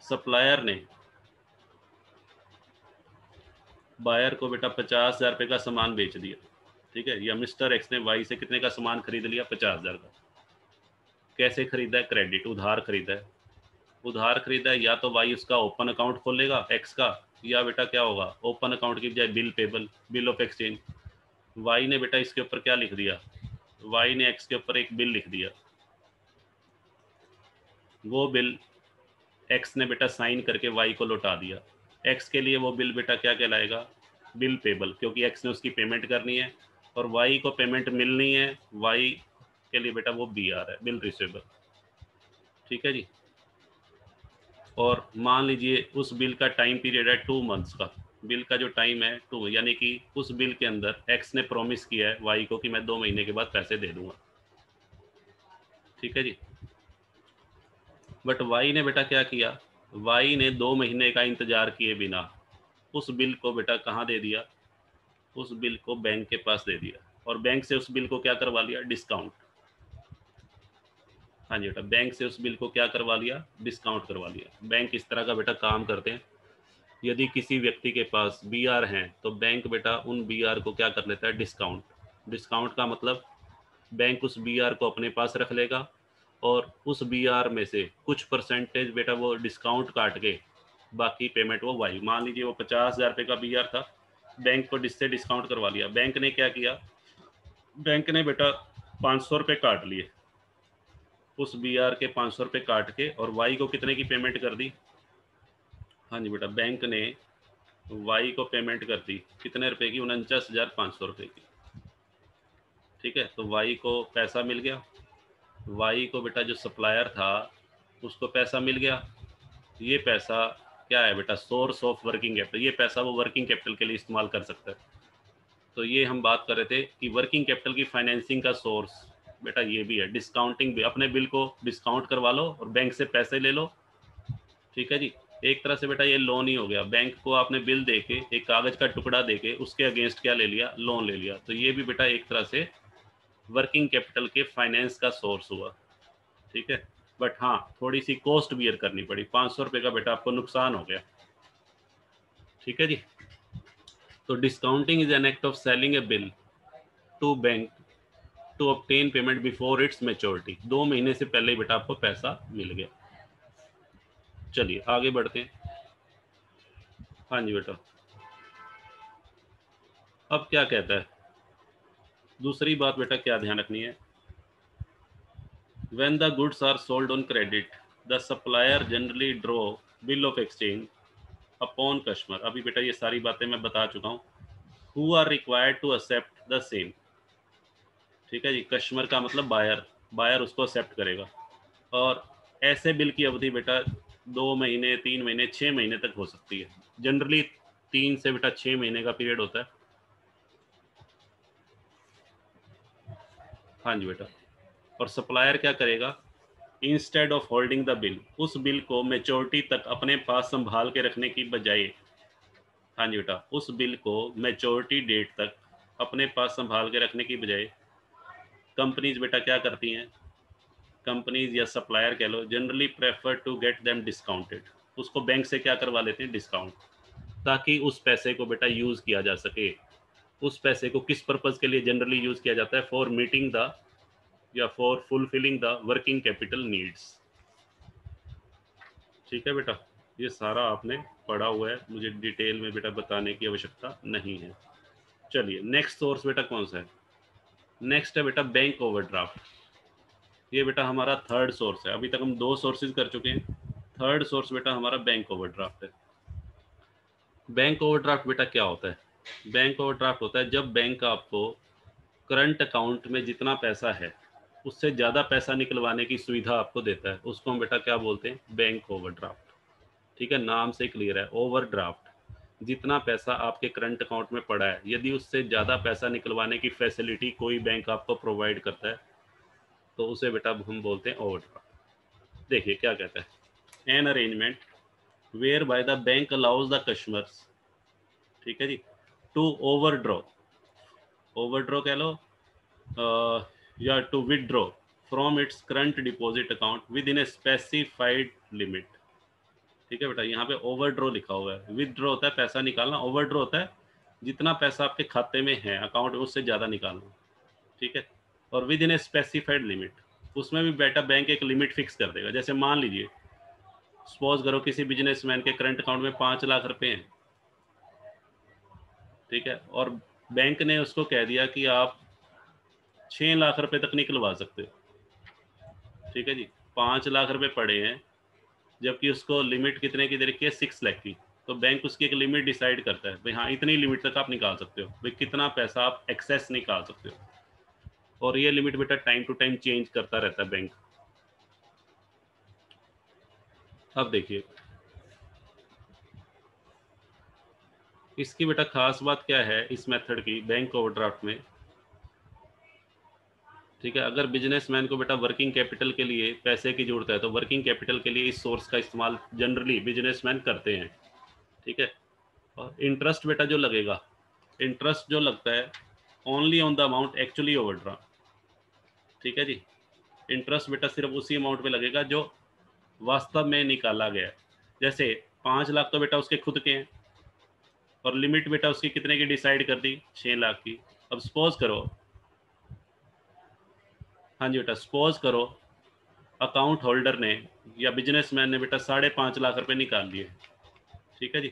सप्लायर ने बायर को बेटा 50,000 रुपये का सामान बेच दिया, ठीक है, या मिस्टर एक्स ने वाई से कितने का सामान खरीद लिया? 50,000 का। कैसे खरीदा है? क्रेडिट, उधार खरीदा है। उधार खरीदा है, या तो वाई उसका ओपन अकाउंट खोलेगा एक्स का, या बेटा क्या होगा, ओपन अकाउंट की बजाय bill payable, bill of exchange. Y ने बेटा इसके ऊपर क्या लिख दिया? वाई ने एक्स के ऊपर एक बिल लिख दिया। वो बिल एक्स ने बेटा साइन करके वाई को लौटा दिया। एक्स के लिए वो बिल बेटा क्या कहलाएगा? बिल पेबल, क्योंकि एक्स ने उसकी पेमेंट करनी है और वाई को पेमेंट मिलनी है। वाई के लिए बेटा वो बी आर है, बिल रिसीवेबल। ठीक है जी। और मान लीजिए उस बिल का टाइम पीरियड है 2 मंथ्स का। बिल का जो टाइम है 2, यानी कि उस बिल के अंदर एक्स ने प्रॉमिस किया है वाई को कि मैं 2 महीने के बाद पैसे दे दूंगा। ठीक है जी। बट वाई ने बेटा क्या किया? वाई ने 2 महीने का इंतजार किए बिना उस बिल को बेटा कहाँ दे दिया? उस बिल को बैंक के पास दे दिया और बैंक से उस बिल को क्या करवा लिया? डिस्काउंट। हाँ जी बेटा, बैंक से उस बिल को क्या करवा लिया? डिस्काउंट करवा लिया। बैंक इस तरह का बेटा काम करते हैं। यदि किसी व्यक्ति के पास बी आर हैं तो बैंक बेटा उन बी आर को क्या कर लेता है? डिस्काउंट। डिस्काउंट का मतलब बैंक उस बी आर को अपने पास रख लेगा और उस बी आर में से कुछ परसेंटेज बेटा वो डिस्काउंट काट के बाकी पेमेंट वो वाई। मान लीजिए वो 50,000 रुपये का बी आर था, बैंक को जिससे डिस्काउंट करवा लिया। बैंक ने क्या किया? बैंक ने बेटा 500 रुपये काट लिए, उस बी आर के 500 रुपये काट के, और वाई को कितने की पेमेंट कर दी? हाँ जी बेटा, बैंक ने वाई को पेमेंट कर दी कितने रुपए की? 49,500 रुपये की। ठीक है, तो वाई को पैसा मिल गया। वाई को बेटा जो सप्लायर था उसको पैसा मिल गया। ये पैसा क्या है बेटा? Source of working capital. ये पैसा वो वर्किंग कैपिटल के लिए इस्तेमाल कर सकता है। तो ये हम बात कर रहे थे कि वर्किंग कैपिटल की फाइनेंसिंग का सोर्स बेटा ये भी है डिस्काउंटिंग भी। अपने बिल को डिस्काउंट करवा लो और बैंक से पैसे ले लो। ठीक है जी। एक तरह से बेटा ये लोन ही हो गया। बैंक को आपने बिल देके, एक कागज का टुकड़ा देके उसके अगेंस्ट क्या ले लिया? लोन ले लिया। तो ये भी बेटा एक तरह से वर्किंग कैपिटल के फाइनेंस का सोर्स हुआ। ठीक है, बट हाँ थोड़ी सी कॉस्ट बियर करनी पड़ी। 500 रुपये का बेटा आपको नुकसान हो गया। ठीक है जी। तो discounting is an act of selling a bill to bank to obtain payment before its maturity. 2 महीने से पहले ही बेटा आपको पैसा मिल गया। चलिए आगे बढ़ते हैं। हाँ जी बेटा, अब क्या कहता है? दूसरी बात बेटा क्या ध्यान रखनी है? When the goods are sold on credit, the supplier generally draw bill of exchange upon customer। अभी बेटा ये सारी बातें मैं बता चुका हूँ। Who are required to accept the same। ठीक है जी। कस्टमर का मतलब बायर, बायर उसको एक्सेप्ट करेगा। और ऐसे बिल की अवधि बेटा 2 महीने, 3 महीने, 6 महीने तक हो सकती है। जनरली 3 से बेटा 6 महीने का पीरियड होता है। हाँ जी बेटा। और सप्लायर क्या करेगा, instead of holding the bill, उस बिल को मैच्योरिटी तक अपने पास संभाल के रखने की बजाय, हाँ जी बेटा, उस बिल को मैच्योरिटी डेट तक अपने पास संभाल के रखने की बजाय कंपनीज बेटा क्या करती हैं, कंपनीज या सप्लायर कह लो, generally prefer to get them discounted, उसको बैंक से क्या करवा लेते हैं, डिस्काउंट, ताकि उस पैसे को बेटा यूज किया जा सके। उस पैसे को किस पर्पज के लिए जनरली यूज किया जाता है, फॉर मीटिंग द या for fulfilling the working capital needs. ठीक है बेटा, ये सारा आपने पढ़ा हुआ है, मुझे डिटेल में बेटा बताने की आवश्यकता नहीं है। चलिए नेक्स्ट सोर्स बेटा कौन सा है, नेक्स्ट है बेटा बैंक ओवरड्राफ्ट। ये बेटा हमारा थर्ड सोर्स है, अभी तक हम 2 सोर्सेज कर चुके हैं, थर्ड सोर्स बेटा हमारा बैंक ओवरड्राफ्ट है। बैंक ओवरड्राफ्ट बेटा क्या होता है, बैंक ओवरड्राफ्ट होता है जब बैंक आपको करंट अकाउंट में जितना पैसा है उससे ज़्यादा पैसा निकलवाने की सुविधा आपको देता है, उसको हम बेटा क्या बोलते हैं, बैंक ओवरड्राफ्ट। ठीक है, नाम से क्लियर है, ओवरड्राफ्ट, जितना पैसा आपके करंट अकाउंट में पड़ा है यदि उससे ज़्यादा पैसा निकलवाने की फैसिलिटी कोई बैंक आपको प्रोवाइड करता है तो उसे बेटा हम बोलते हैं ओवरड्राफ्ट। देखिए क्या कहता है, an arrangement whereby the bank allows the customers, ठीक है जी, टू ओवरड्रॉ, ओवरड्रॉ कह लो या to withdraw from its current deposit account within a specified limit. ठीक है बेटा, यहाँ पे ओवरड्रॉ लिखा हुआ है, विदड्रॉ होता है पैसा निकालना, ओवरड्रॉ होता है जितना पैसा आपके खाते में है अकाउंट में उससे ज़्यादा निकालना। ठीक है, और with in a specified limit, उसमें भी बेटा बैंक एक लिमिट फिक्स कर देगा। जैसे मान लीजिए सपोज करो किसी बिजनेसमैन के करंट अकाउंट में 5 लाख रुपए हैं, ठीक है, और बैंक ने उसको कह दिया कि आप 6 लाख रुपए तक निकलवा सकते हो। ठीक है जी, 5 लाख रुपए पड़े हैं जबकि उसको लिमिट कितने की दे रखी है, 6 लाख की, तो बैंक उसकी एक लिमिट डिसाइड करता है भाई हाँ इतनी लिमिट तक आप निकाल सकते हो, भाई कितना पैसा आप एक्सेस निकाल सकते हो, और ये लिमिट बेटा टाइम टू टाइम चेंज करता रहता है बैंक। अब देखिए इसकी बेटा खास बात क्या है इस मेथड की बैंक ओवरड्राफ्ट में। ठीक है, अगर बिजनेसमैन को बेटा वर्किंग कैपिटल के लिए पैसे की जरूरत है तो वर्किंग कैपिटल के लिए इस सोर्स का इस्तेमाल जनरली बिजनेसमैन करते हैं। ठीक है, और इंटरेस्ट बेटा जो लगेगा, इंटरेस्ट जो लगता है only on the amount actually overdraw. ठीक है जी, इंटरेस्ट बेटा सिर्फ उसी अमाउंट पे लगेगा जो वास्तव में निकाला गया है। जैसे 5 लाख तो बेटा उसके खुद के हैं और लिमिट बेटा उसकी कितने की डिसाइड कर दी, 6 लाख की। अब सपोज करो, हाँ जी बेटा, सपोज करो अकाउंट होल्डर ने या बिजनेसमैन ने बेटा 5.5 लाख रुपए निकाल लिए। ठीक है जी,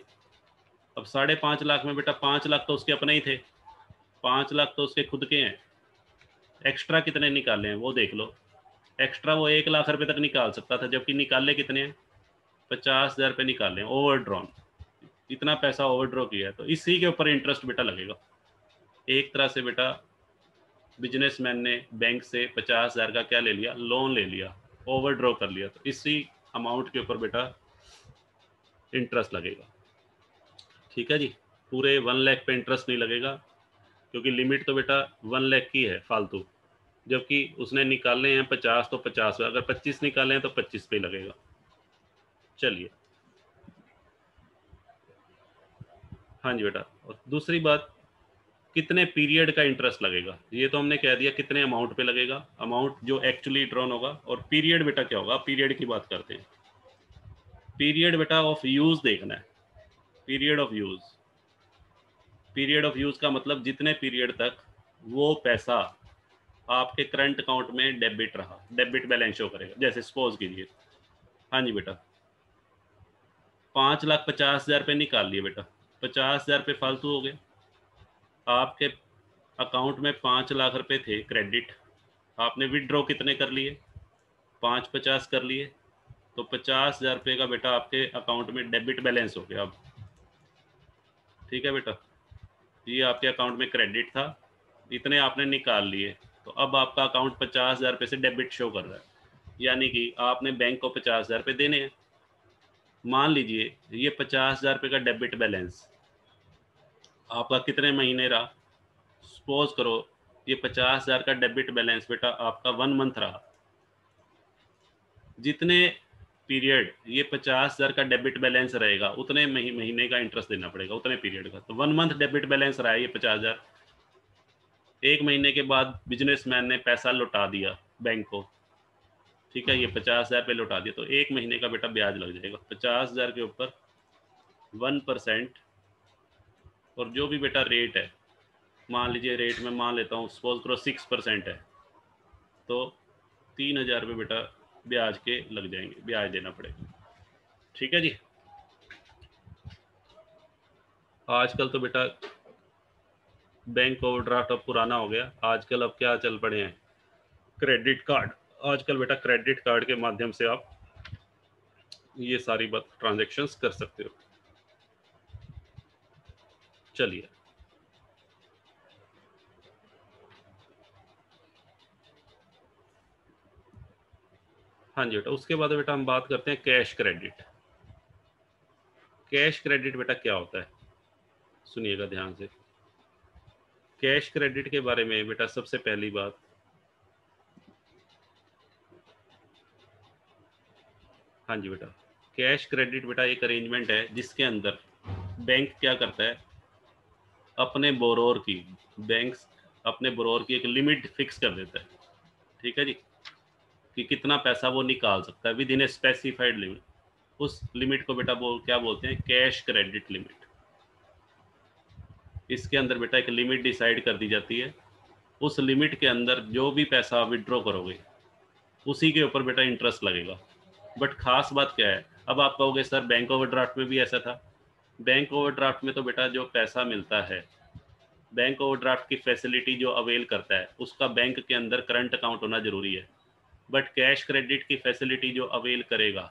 अब 5.5 लाख में बेटा 5 लाख तो उसके अपने ही थे, 5 लाख तो उसके खुद के हैं, एक्स्ट्रा कितने निकाले हैं वो देख लो। एक्स्ट्रा वो 1 लाख रुपए तक निकाल सकता था जबकि निकाले कितने हैं, 50,000 रुपये निकाले हैं, ओवरड्रॉन, इतना पैसा ओवरड्रॉ किया है, तो इसी के ऊपर इंटरेस्ट बेटा लगेगा। एक तरह से बेटा बिजनेसमैन ने बैंक से 50,000 का क्या ले लिया, लोन ले लिया, ओवरड्रॉ कर लिया, तो इसी अमाउंट के ऊपर बेटा इंटरेस्ट लगेगा। ठीक है जी, पूरे 1 लाख पे इंटरेस्ट नहीं लगेगा क्योंकि लिमिट तो बेटा 1 लाख की है फालतू, जबकि उसने निकाले हैं 50 तो 50, अगर 25 निकाले हैं तो 25 पे लगेगा। चलिए, हाँ जी बेटा, और दूसरी बात, कितने पीरियड का इंटरेस्ट लगेगा, ये तो हमने कह दिया कितने अमाउंट पे लगेगा, अमाउंट जो एक्चुअली ड्रॉन होगा, और पीरियड बेटा क्या होगा, पीरियड की बात करते हैं। पीरियड बेटा ऑफ यूज देखना है, period of use, period of use का मतलब जितने पीरियड तक वो पैसा आपके करंट अकाउंट में डेबिट रहा, डेबिट बैलेंस शो करेगा। जैसे सपोज कीजिए, हाँ जी बेटा, 5,50,000 रुपये निकाल लिए बेटा, 50,000 रुपये फालतू हो गए, आपके अकाउंट में 5 लाख रुपए थे क्रेडिट, आपने विड्रॉ कितने कर लिए, 550 कर लिए, तो 50,000 रुपये का बेटा आपके अकाउंट में डेबिट बैलेंस हो गया अब। ठीक है बेटा, ये आपके अकाउंट में क्रेडिट था, इतने आपने निकाल लिए, तो अब आपका अकाउंट 50,000 रुपये से डेबिट शो कर रहा है। यानी कि आपने बैंक को 50,000 रुपये देने हैं। मान लीजिए ये 50,000 रुपये का डेबिट बैलेंस आपका कितने महीने रहा? सपोज करो ये 50,000 का डेबिट बैलेंस बेटा आपका 1 मंथ रहा। जितने पीरियड ये 50,000 का डेबिट बैलेंस रहेगा उतने महीने का इंटरेस्ट देना पड़ेगा, उतने पीरियड का। तो 1 मंथ डेबिट बैलेंस रहा है ये 50,000। 1 महीने के बाद बिजनेसमैन ने पैसा लौटा दिया बैंक को, ठीक है, ये 50,000 रुपये लौटा दिया, तो 1 महीने का बेटा ब्याज लग जाएगा 50,000 के ऊपर 1%। और जो भी बेटा रेट है, मान लीजिए रेट में मान लेता हूँ, सपोज करो 6% है, तो 3,000 रुपये बेटा ब्याज के लग जाएंगे, ब्याज देना पड़ेगा। ठीक है जी। आजकल तो बेटा बैंक ओवरड्राफ्ट अब पुराना हो गया, आजकल अब क्या चल पड़े हैं, क्रेडिट कार्ड। आजकल बेटा क्रेडिट कार्ड के माध्यम से आप ये सारी बात ट्रांजैक्शंस कर सकते हो। चलिए, हाँ जी बेटा, उसके बाद बेटा हम बात करते हैं कैश क्रेडिट। कैश क्रेडिट बेटा क्या होता है, सुनिएगा ध्यान से। कैश क्रेडिट के बारे में बेटा सबसे पहली बात, हाँ जी बेटा, कैश क्रेडिट बेटा एक अरेंजमेंट है जिसके अंदर बैंक क्या करता है, अपने बोरोर की, बैंक अपने बोरोर की एक लिमिट फिक्स कर देता है, ठीक है जी, कि कितना पैसा वो निकाल सकता है with in a specified limit. उस लिमिट को बेटा क्या बोलते हैं, कैश क्रेडिट लिमिट। इसके अंदर बेटा एक लिमिट डिसाइड कर दी जाती है, उस लिमिट के अंदर जो भी पैसा विड्रॉ करोगे उसी के ऊपर बेटा इंटरेस्ट लगेगा। बट खास बात क्या है, अब आप कहोगे सर बैंक ओवरड्राफ्ट में भी ऐसा था। बैंक ओवरड्राफ्ट में तो बेटा जो पैसा मिलता है, बैंक ओवरड्राफ्ट की फैसिलिटी जो अवेल करता है उसका बैंक के अंदर करंट अकाउंट होना जरूरी है। बट कैश क्रेडिट की फैसिलिटी जो अवेल करेगा,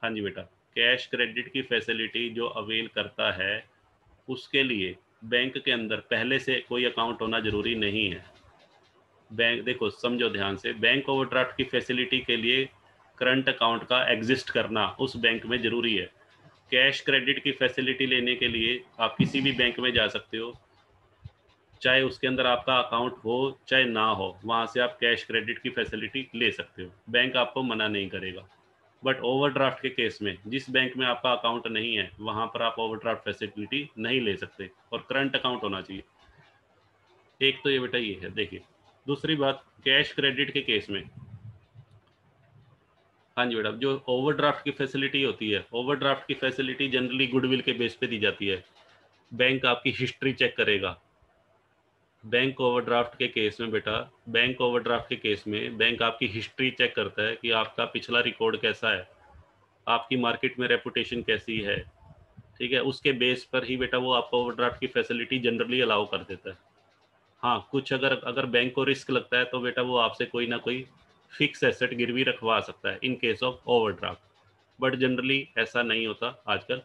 हाँ जी बेटा, कैश क्रेडिट की फैसिलिटी जो अवेल करता है उसके लिए बैंक के अंदर पहले से कोई अकाउंट होना जरूरी नहीं है। बैंक, देखो समझो ध्यान से, बैंक ओवरड्राफ्ट की फैसिलिटी के लिए करंट अकाउंट का एग्जिस्ट करना उस बैंक में ज़रूरी है। कैश क्रेडिट की फैसिलिटी लेने के लिए आप किसी भी बैंक में जा सकते हो, चाहे उसके अंदर आपका अकाउंट हो चाहे ना हो, वहाँ से आप कैश क्रेडिट की फैसिलिटी ले सकते हो, बैंक आपको मना नहीं करेगा। बट ओवरड्राफ्ट के केस में जिस बैंक में आपका अकाउंट नहीं है वहाँ पर आप ओवरड्राफ्ट फैसिलिटी नहीं ले सकते, और करंट अकाउंट होना चाहिए। एक तो ये बेटा ये है। देखिए दूसरी बात, कैश क्रेडिट के केस में, हाँ जी मैडम, जो ओवरड्राफ्ट की फैसिलिटी होती है, ओवरड्राफ्ट की फैसिलिटी जनरली गुडविल के बेस पे दी जाती है। बैंक आपकी हिस्ट्री चेक करेगा। बैंक ओवरड्राफ्ट के केस में बेटा, बैंक ओवरड्राफ्ट के केस में बैंक आपकी हिस्ट्री चेक करता है कि आपका पिछला रिकॉर्ड कैसा है, आपकी मार्केट में रेपुटेशन कैसी है, ठीक है, उसके बेस पर ही बेटा वो आपको ओवरड्राफ्ट की फैसिलिटी जनरली अलाउ कर देता है। हाँ, कुछ अगर अगर बैंक को रिस्क लगता है तो बेटा वो आपसे कोई ना कोई फिक्स एसेट गिरवी रखवा सकता है इन case of overdraft, but generally ऐसा नहीं होता आजकल।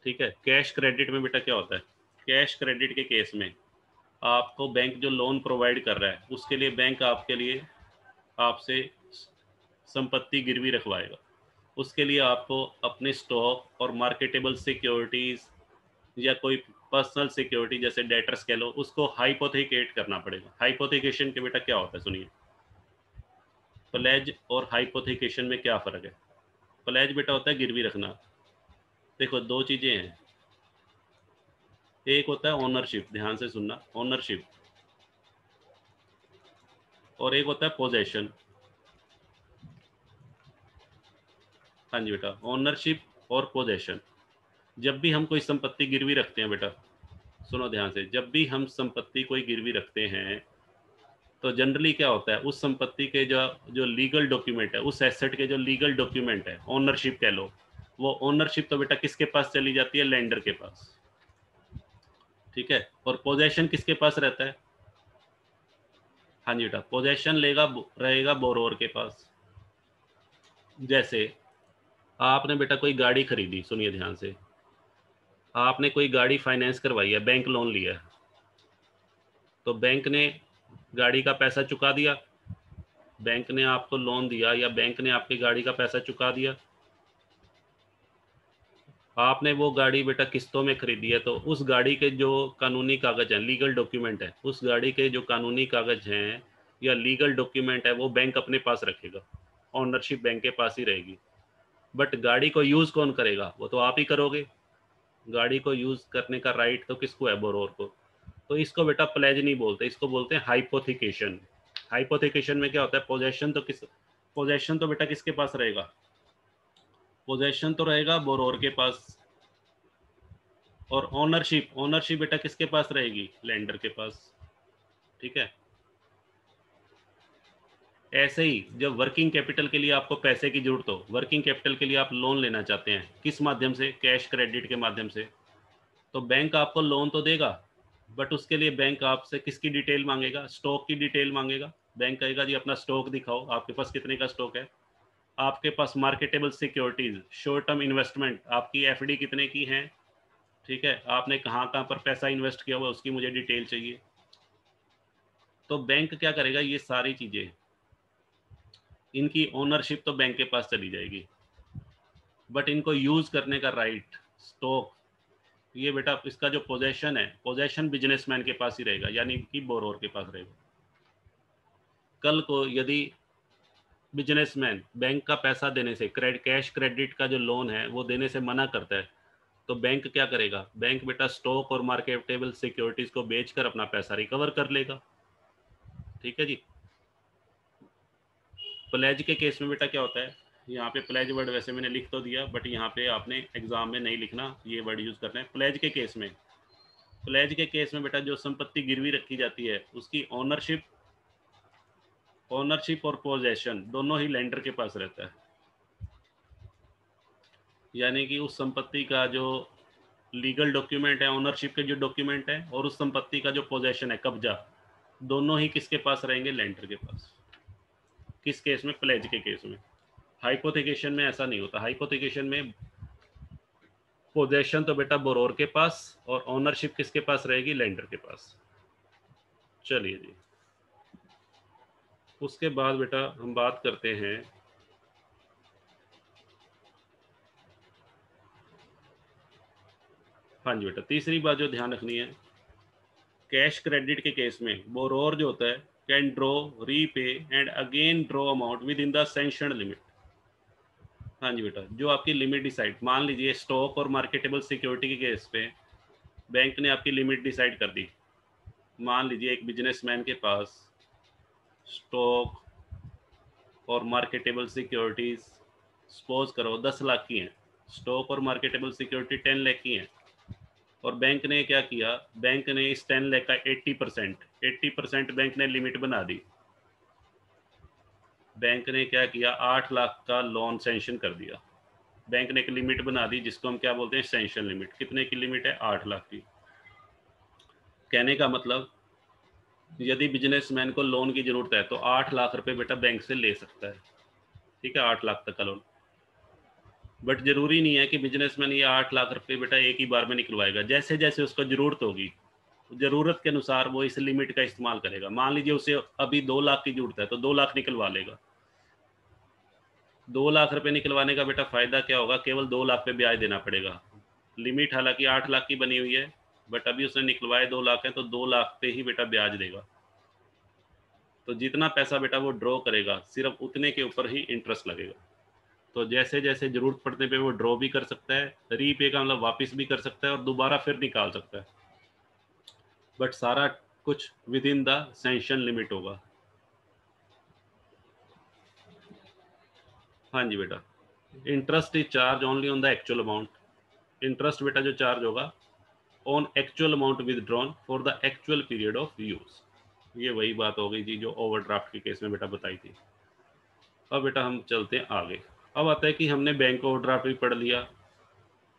ठीक है, कैश क्रेडिट में बेटा क्या होता है, कैश क्रेडिट के केस में आपको बैंक जो लोन प्रोवाइड कर रहा है उसके लिए बैंक आपके लिए आपसे संपत्ति गिरवी रखवाएगा। उसके लिए आपको अपने स्टॉक और मार्केटेबल सिक्योरिटीज या कोई पर्सनल सिक्योरिटी जैसे डेटर्स कह लो, उसको हाइपोथेकेट करना पड़ेगा। हाइपोथेकेशन के बेटा क्या होता है सुनिए। प्लेज और हाइपोथेकेशन में क्या फ़र्क है। प्लेज बेटा होता है गिरवी रखना। देखो दो चीज़ें हैं, एक होता है ओनरशिप, ध्यान से सुनना, ओनरशिप, और एक होता है पोजेशन। हाँ जी बेटा, ओनरशिप और पोजेशन। जब भी हम कोई संपत्ति गिरवी रखते हैं बेटा, सुनो ध्यान से, जब भी हम संपत्ति कोई गिरवी रखते हैं तो जनरली क्या होता है, उस संपत्ति के जो जो लीगल डॉक्यूमेंट है, उस एसेट के जो लीगल डॉक्यूमेंट है, ओनरशिप कह लो, वो ओनरशिप तो बेटा किसके पास चली जाती है, लेंडर के पास। ठीक है, और पोजेशन किसके पास रहता है, हाँ जी बेटा, पोजेशन रहेगा बोरोवर के पास। जैसे आपने बेटा कोई गाड़ी खरीदी, सुनिए ध्यान से, आपने कोई गाड़ी फाइनेंस करवाई है, बैंक लोन लिया है, तो बैंक ने गाड़ी का पैसा चुका दिया, बैंक ने आपको लोन दिया या बैंक ने आपकी गाड़ी का पैसा चुका दिया, आपने वो गाड़ी बेटा किस्तों में खरीदी है, तो उस गाड़ी के जो कानूनी कागज हैं, लीगल डॉक्यूमेंट है, उस गाड़ी के जो कानूनी कागज हैं या लीगल डॉक्यूमेंट है, वो बैंक अपने पास रखेगा, ऑनरशिप बैंक के पास ही रहेगी। बट गाड़ी को यूज कौन करेगा, वो तो आप ही करोगे। गाड़ी को यूज करने का राइट तो किसको है, बोरोर को। तो इसको बेटा प्लेज नहीं बोलते, इसको बोलते हैं हाइपोथिकेशन। हाइपोथिकेशन में क्या होता है, पोजेशन तो बेटा किसके पास रहेगा, पोजेशन तो रहेगा बोरोर के पास, और ओनरशिप बेटा किसके पास रहेगी, लेंडर के पास। ठीक है। ऐसे ही जब वर्किंग कैपिटल के लिए आपको पैसे की जरूरत हो, वर्किंग कैपिटल के लिए आप लोन लेना चाहते हैं, किस माध्यम से, कैश क्रेडिट के माध्यम से, तो बैंक आपको लोन तो देगा, बट उसके लिए बैंक आपसे किसकी डिटेल मांगेगा, स्टॉक की डिटेल मांगेगा। बैंक कहेगा जी अपना स्टॉक दिखाओ, आपके पास कितने का स्टॉक है, आपके पास marketable securities, short term investment, आपकी एफडी कितने की है, ठीक है, आपने कहाँ कहाँ पर पैसा इन्वेस्ट किया हुआ, उसकी मुझे डिटेल चाहिए। तो बैंक क्या करेगा, ये सारी चीजें, इनकी ओनरशिप तो बैंक के पास चली जाएगी, बट इनको यूज करने का राइट, स्टॉक, ये बेटा इसका जो पोजेशन है, पोजेशन बिजनेसमैन के पास ही रहेगा, यानी कि बोरोर के पास रहेगा। कल को यदि बिजनेसमैन बैंक का पैसा देने से, कैश क्रेडिट का जो लोन है वो देने से मना करता है, तो बैंक क्या करेगा, बैंक बेटा स्टॉक और मार्केटेबल सिक्योरिटीज को बेचकर अपना पैसा रिकवर कर लेगा। ठीक है जी। प्लेज के केस में बेटा क्या होता है, यहाँ पे प्लेज वर्ड वैसे मैंने लिख तो दिया, बट यहाँ पे आपने एग्जाम में नहीं लिखना, ये वर्ड यूज करना है प्लेज के केस में। प्लेज के केस में बेटा जो संपत्ति गिरवी रखी जाती है, उसकी ओनरशिप और पोजेशन दोनों ही लेंडर के पास रहता है, यानी कि उस संपत्ति का जो लीगल डॉक्यूमेंट है, ओनरशिप के जो डॉक्यूमेंट है, और उस संपत्ति का जो पोजेशन है, कब्जा, दोनों ही किसके पास रहेंगे, लेंडर के पास। किस केस में, प्लेज के केस में। हाइपोथिकेशन में ऐसा नहीं होता, हाइपोथिकेशन में पोजेशन तो बेटा बोरोर के पास, और ओनरशिप किसके पास रहेगी, लेंडर के पास। चलिए जी, उसके बाद बेटा हम बात करते हैं, हाँ जी बेटा, तीसरी बात जो ध्यान रखनी है, कैश क्रेडिट के केस में बोरोर जो होता है can draw, repay and again draw amount with in the sanctioned limit. हाँ जी बेटा, जो आपकी लिमिट डिसाइड, मान लीजिए स्टॉक और मार्केटेबल सिक्योरिटी के केस पे बैंक ने आपकी लिमिट डिसाइड कर दी। मान लीजिए एक बिजनेसमैन के पास स्टॉक और मार्केटेबल सिक्योरिटीज सपोज करो 10 लाख की हैं, स्टॉक और मार्केटेबल सिक्योरिटी 10 लाख की हैं, और बैंक ने क्या किया, बैंक ने इस 10 लाख का 80% बैंक ने लिमिट बना दी। बैंक ने क्या किया, 8 लाख का लोन सैंक्शन कर दिया। बैंक ने एक लिमिट बना दी जिसको हम क्या बोलते हैं, सैंक्शन लिमिट। कितने की लिमिट है, 8 लाख की। कहने का मतलब, यदि बिजनेसमैन को लोन की जरूरत है तो 8 लाख रुपए बेटा बैंक से ले सकता है। ठीक है, 8 लाख तक का लोन। बट जरूरी नहीं है कि बिजनेसमैन ये 8 लाख रुपए बेटा एक ही बार में निकलवाएगा, जैसे जैसे उसको जरूरत होगी, जरूरत के अनुसार वो इस लिमिट का इस्तेमाल करेगा। मान लीजिए उसे अभी 2 लाख की जरूरत है तो 2 लाख निकलवा लेगा। 2 लाख रुपए निकलवाने का बेटा फायदा क्या होगा, केवल 2 लाख पे ब्याज देना पड़ेगा। लिमिट हालांकि 8 लाख की बनी हुई है, बट अभी उसने निकलवाए 2 लाख है, तो 2 लाख पे ही बेटा ब्याज देगा। तो जितना पैसा बेटा वो ड्रॉ करेगा, सिर्फ उतने के ऊपर ही इंटरेस्ट लगेगा। तो जैसे जैसे जरूरत पड़ने पे वो ड्रॉ भी कर सकता है, रीपे का मतलब वापस भी कर सकता है, और दोबारा फिर निकाल सकता है, बट सारा कुछ with in the sanction limit होगा। हाँ जी बेटा, interest is charge only on the actual amount. Interest बेटा जो चार्ज होगा on actual amount withdrawn for the actual period of use. ये वही बात हो गई जी जो ओवरड्राफ्ट के केस में बेटा बताई थी। अब बेटा हम चलते हैं आगे। अब आता है कि हमने बैंक ओवरड्राफ्ट भी पढ़ लिया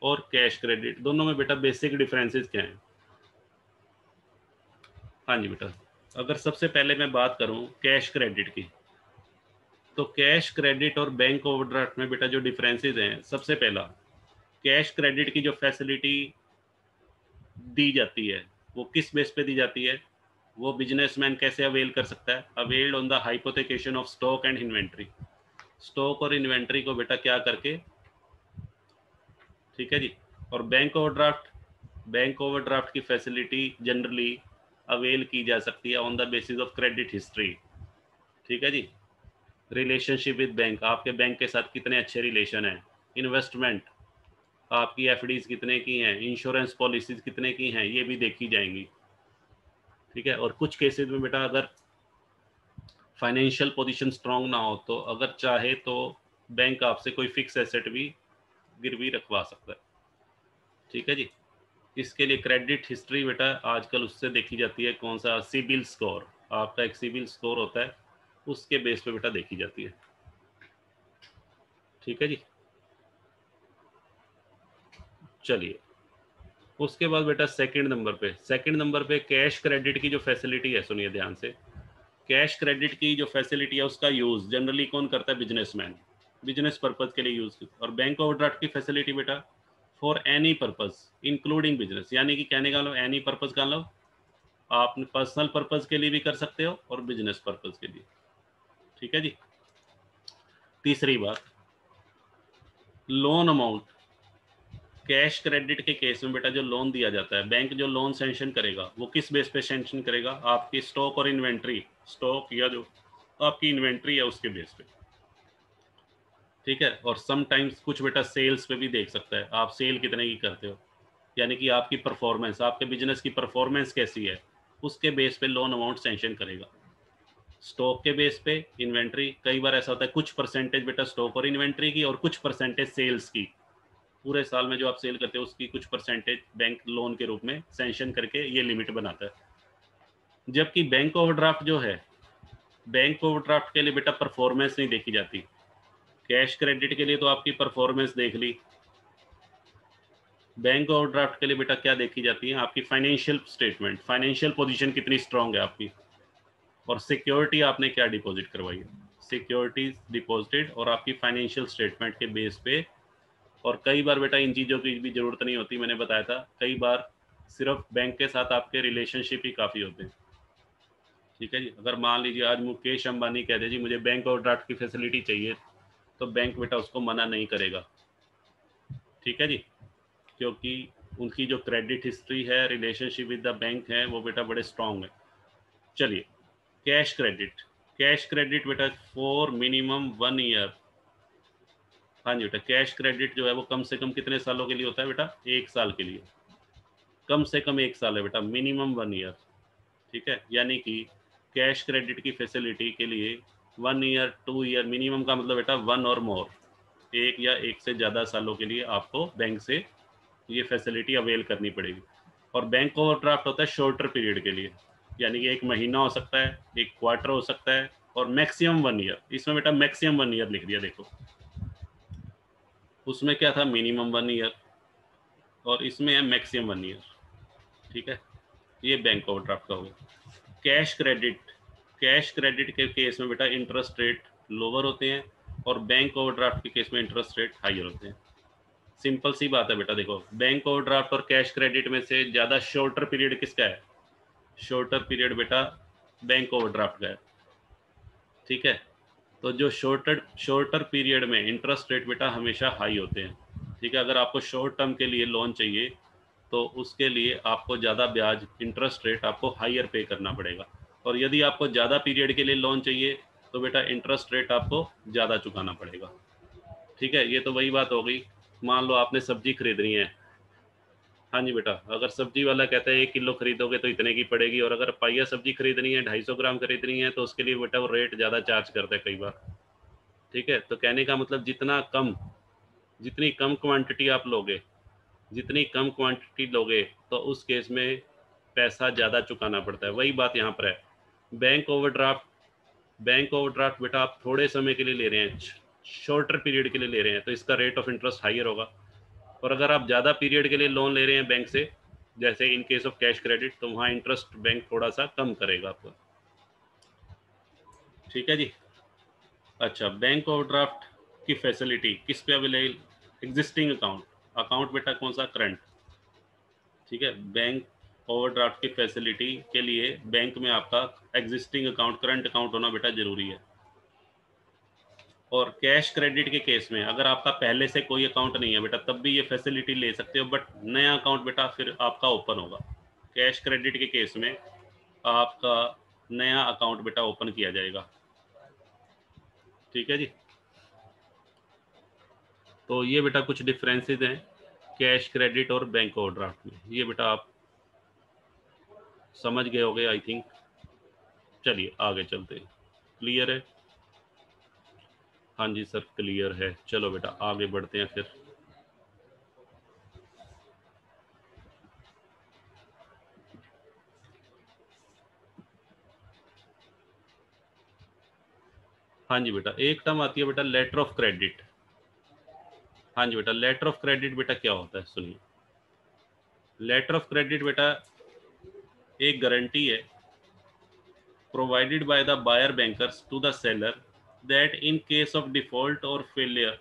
और कैश क्रेडिट, दोनों में बेटा बेसिक डिफरेंसेस क्या हैं। हाँ जी बेटा, अगर सबसे पहले मैं बात करूं कैश क्रेडिट की, तो कैश क्रेडिट और बैंक ओवरड्राफ्ट में बेटा जो डिफरेंसेस हैं, सबसे पहला, कैश क्रेडिट की जो फैसिलिटी दी जाती है वो किस बेस पे दी जाती है, वो बिजनेसमैन कैसे अवेल कर सकता है? Availed on the hypothecation of stock and inventory. Stock और इन्वेंट्री को बेटा क्या करके, ठीक है जी। और बैंक ओवरड्राफ्ट की फैसिलिटी जनरली अवेल की जा सकती है on the basis of credit history, ठीक है जी। रिलेशनशिप विद बैंक, आपके बैंक के साथ कितने अच्छे रिलेशन हैं। इन्वेस्टमेंट, आपकी एफडीज कितने की हैं, इंश्योरेंस पॉलिसीज कितने की हैं, ये भी देखी जाएंगी, ठीक है। और कुछ केसेस में बेटा अगर फाइनेंशियल पोजीशन स्ट्रांग ना हो तो अगर चाहे तो बैंक आपसे कोई फिक्स एसेट भी गिरवी रखवा सकता है, ठीक है जी। इसके लिए क्रेडिट हिस्ट्री बेटा आजकल उससे देखी जाती है, कौन सा, सिबिल स्कोर। आपका एक सिबिल स्कोर होता है, उसके बेस पे बेटा देखी जाती है, ठीक है जी। चलिए, उसके बाद बेटा सेकंड नंबर पे कैश क्रेडिट की जो फैसिलिटी है, सुनिए ध्यान से। कैश क्रेडिट की जो फैसिलिटी है उसका यूज जनरली कौन करता है? बिजनेसमैन, बिजनेस पर्पज के लिए यूज। और बैंक ओवरड्राफ्ट की फैसिलिटी बेटा for any purpose including business, यानी कि कहने का मतलब एनी पर्पज का मतलब आप पर्सनल पर्पज के लिए भी कर सकते हो और बिजनेस पर्पज के लिए, ठीक है जी। तीसरी बात, लोन अमाउंट। कैश क्रेडिट के केस में बेटा जो लोन दिया जाता है, बैंक जो लोन सैंक्शन करेगा वो किस बेस पे सैंक्शन करेगा? आपकी स्टॉक और इन्वेंट्री, स्टॉक या जो आपकी इन्वेंट्री है उसके बेस पे, ठीक है। और समटाइम्स कुछ बेटा सेल्स पे भी देख सकता है, आप सेल कितने की करते हो, यानी कि आपकी परफॉर्मेंस, आपके बिजनेस की परफॉर्मेंस कैसी है, उसके बेस पे लोन अमाउंट सैंक्शन करेगा। स्टॉक के बेस पे इन्वेंट्री, कई बार ऐसा होता है कुछ परसेंटेज बेटा स्टॉक और इन्वेंट्री की और कुछ परसेंटेज सेल्स की, पूरे साल में जो आप सेल करते हो उसकी कुछ परसेंटेज बैंक लोन के रूप में सैंक्शन करके ये लिमिट बनाता है। जबकि बैंक ओवरड्राफ्ट जो है, बैंक ओवरड्राफ्ट के लिए बेटा परफॉर्मेंस नहीं देखी जाती। कैश क्रेडिट के लिए तो आपकी परफॉर्मेंस देख ली, बैंक ओवरड्राफ्ट के लिए बेटा क्या देखी जाती है? आपकी फाइनेंशियल स्टेटमेंट, फाइनेंशियल पोजीशन कितनी स्ट्रांग है आपकी, और सिक्योरिटी आपने क्या डिपॉजिट करवाई है, सिक्योरिटीज डिपॉजिटेड, और आपकी फाइनेंशियल स्टेटमेंट के बेस पे। और कई बार बेटा इन चीज़ों की भी जरूरत नहीं होती, मैंने बताया था कई बार सिर्फ बैंक के साथ आपके रिलेशनशिप ही काफ़ी होते हैं, ठीक है जी। अगर मान लीजिए आज मुकेश अंबानी कहते जी मुझे बैंक ओवरड्राफ्ट की फैसिलिटी चाहिए, तो बैंक बेटा उसको मना नहीं करेगा, ठीक है जी, क्योंकि उनकी जो क्रेडिट हिस्ट्री है, रिलेशनशिप विद द बैंक है, वो बेटा बड़े स्ट्रांग है। चलिए, कैश क्रेडिट, कैश क्रेडिट बेटा फॉर मिनिमम 1 ईयर। हाँ जी बेटा, कैश क्रेडिट जो है वो कम से कम कितने सालों के लिए होता है बेटा? 1 साल के लिए, कम से कम 1 साल है बेटा, मिनिमम 1 ईयर, ठीक है। यानी कि कैश क्रेडिट की फैसिलिटी के लिए 1 ईयर, 2 ईयर, मिनिमम का मतलब बेटा 1 और मोर, एक या एक से ज़्यादा सालों के लिए आपको बैंक से ये फैसिलिटी अवेल करनी पड़ेगी। और बैंक ओवरड्राफ्ट होता है शॉर्टर पीरियड के लिए, यानी कि 1 महीना हो सकता है, 1 क्वार्टर हो सकता है, और मैक्सिमम 1 ईयर। इसमें बेटा मैक्सिमम 1 ईयर लिख दिया, देखो उसमें क्या था, मिनिमम 1 ईयर, और इसमें है मैक्सिमम 1 ईयर, ठीक है। ये बैंक ओवरड्राफ्ट का होगा। कैश क्रेडिट, कैश क्रेडिट के केस में बेटा इंटरेस्ट रेट लोअर होते हैं, और बैंक ओवरड्राफ्ट के केस में इंटरेस्ट रेट हायर होते हैं। सिंपल सी बात है बेटा, देखो बैंक ओवरड्राफ्ट और कैश क्रेडिट में से ज़्यादा शॉर्टर पीरियड किसका है? शॉर्टर पीरियड बेटा बैंक ओवरड्राफ्ट का है, ठीक है। तो जो शॉर्टर पीरियड में इंटरेस्ट रेट बेटा हमेशा हाई होते हैं, ठीक है। अगर आपको शॉर्ट टर्म के लिए लोन चाहिए तो उसके लिए आपको ज़्यादा ब्याज, इंटरेस्ट रेट आपको हायर पे करना पड़ेगा। और यदि आपको ज़्यादा पीरियड के लिए लोन चाहिए तो बेटा इंटरेस्ट रेट आपको ज़्यादा चुकाना पड़ेगा, ठीक है। ये तो वही बात हो गई, मान लो आपने सब्जी खरीदनी है, हाँ जी बेटा, अगर सब्जी वाला कहता है 1 किलो खरीदोगे तो इतने की पड़ेगी, और अगर पाइया सब्जी खरीदनी है, 250 ग्राम खरीदनी है, तो उसके लिए बेटा वो रेट ज़्यादा चार्ज करता है कई बार, ठीक है। तो कहने का मतलब जितनी कम क्वांटिटी आप लोगे, जितनी कम क्वांटिटी लोगे तो उस केस में पैसा ज़्यादा चुकाना पड़ता है। वही बात यहाँ पर है। बैंक ओवरड्राफ्ट, बैंक ओवरड्राफ्ट बेटा आप थोड़े समय के लिए ले रहे हैं, शॉर्टर पीरियड के लिए ले रहे हैं, तो इसका रेट ऑफ इंटरेस्ट हायर होगा। और अगर आप ज़्यादा पीरियड के लिए लोन ले रहे हैं बैंक से, जैसे इन केस ऑफ कैश क्रेडिट, तो वहाँ इंटरेस्ट बैंक थोड़ा सा कम करेगा आपको, ठीक है जी। अच्छा, बैंक ओवरड्राफ्ट की फैसिलिटी किस पे अवेलेबल? एग्जिस्टिंग अकाउंट, अकाउंट बेटा कौन सा? करंट, ठीक है। बैंक ओवरड्राफ्ट की फैसिलिटी के लिए बैंक में आपका एग्जिस्टिंग अकाउंट, करंट अकाउंट होना बेटा ज़रूरी है। और कैश क्रेडिट के केस में अगर आपका पहले से कोई अकाउंट नहीं है बेटा, तब भी ये फैसिलिटी ले सकते हो, बट नया अकाउंट बेटा फिर आपका ओपन होगा। कैश क्रेडिट के केस में आपका नया अकाउंट बेटा ओपन किया जाएगा। ठीक है जी। तो ये बेटा कुछ डिफरेंसेस हैं कैश क्रेडिट और बैंक ओवरड्राफ्ट में। ये बेटा आप समझ गए होगे आई थिंक। चलिए आगे चलते हैं। क्लियर है? हाँ जी सर क्लियर है। चलो बेटा आगे बढ़ते हैं फिर। हाँ जी बेटा, एक टर्म आती है बेटा लेटर ऑफ क्रेडिट। हाँ जी बेटा, लेटर ऑफ क्रेडिट बेटा क्या होता है सुनिए। लेटर ऑफ क्रेडिट बेटा एक गारंटी है provided by the buyer bankers to the seller that in case of default or failure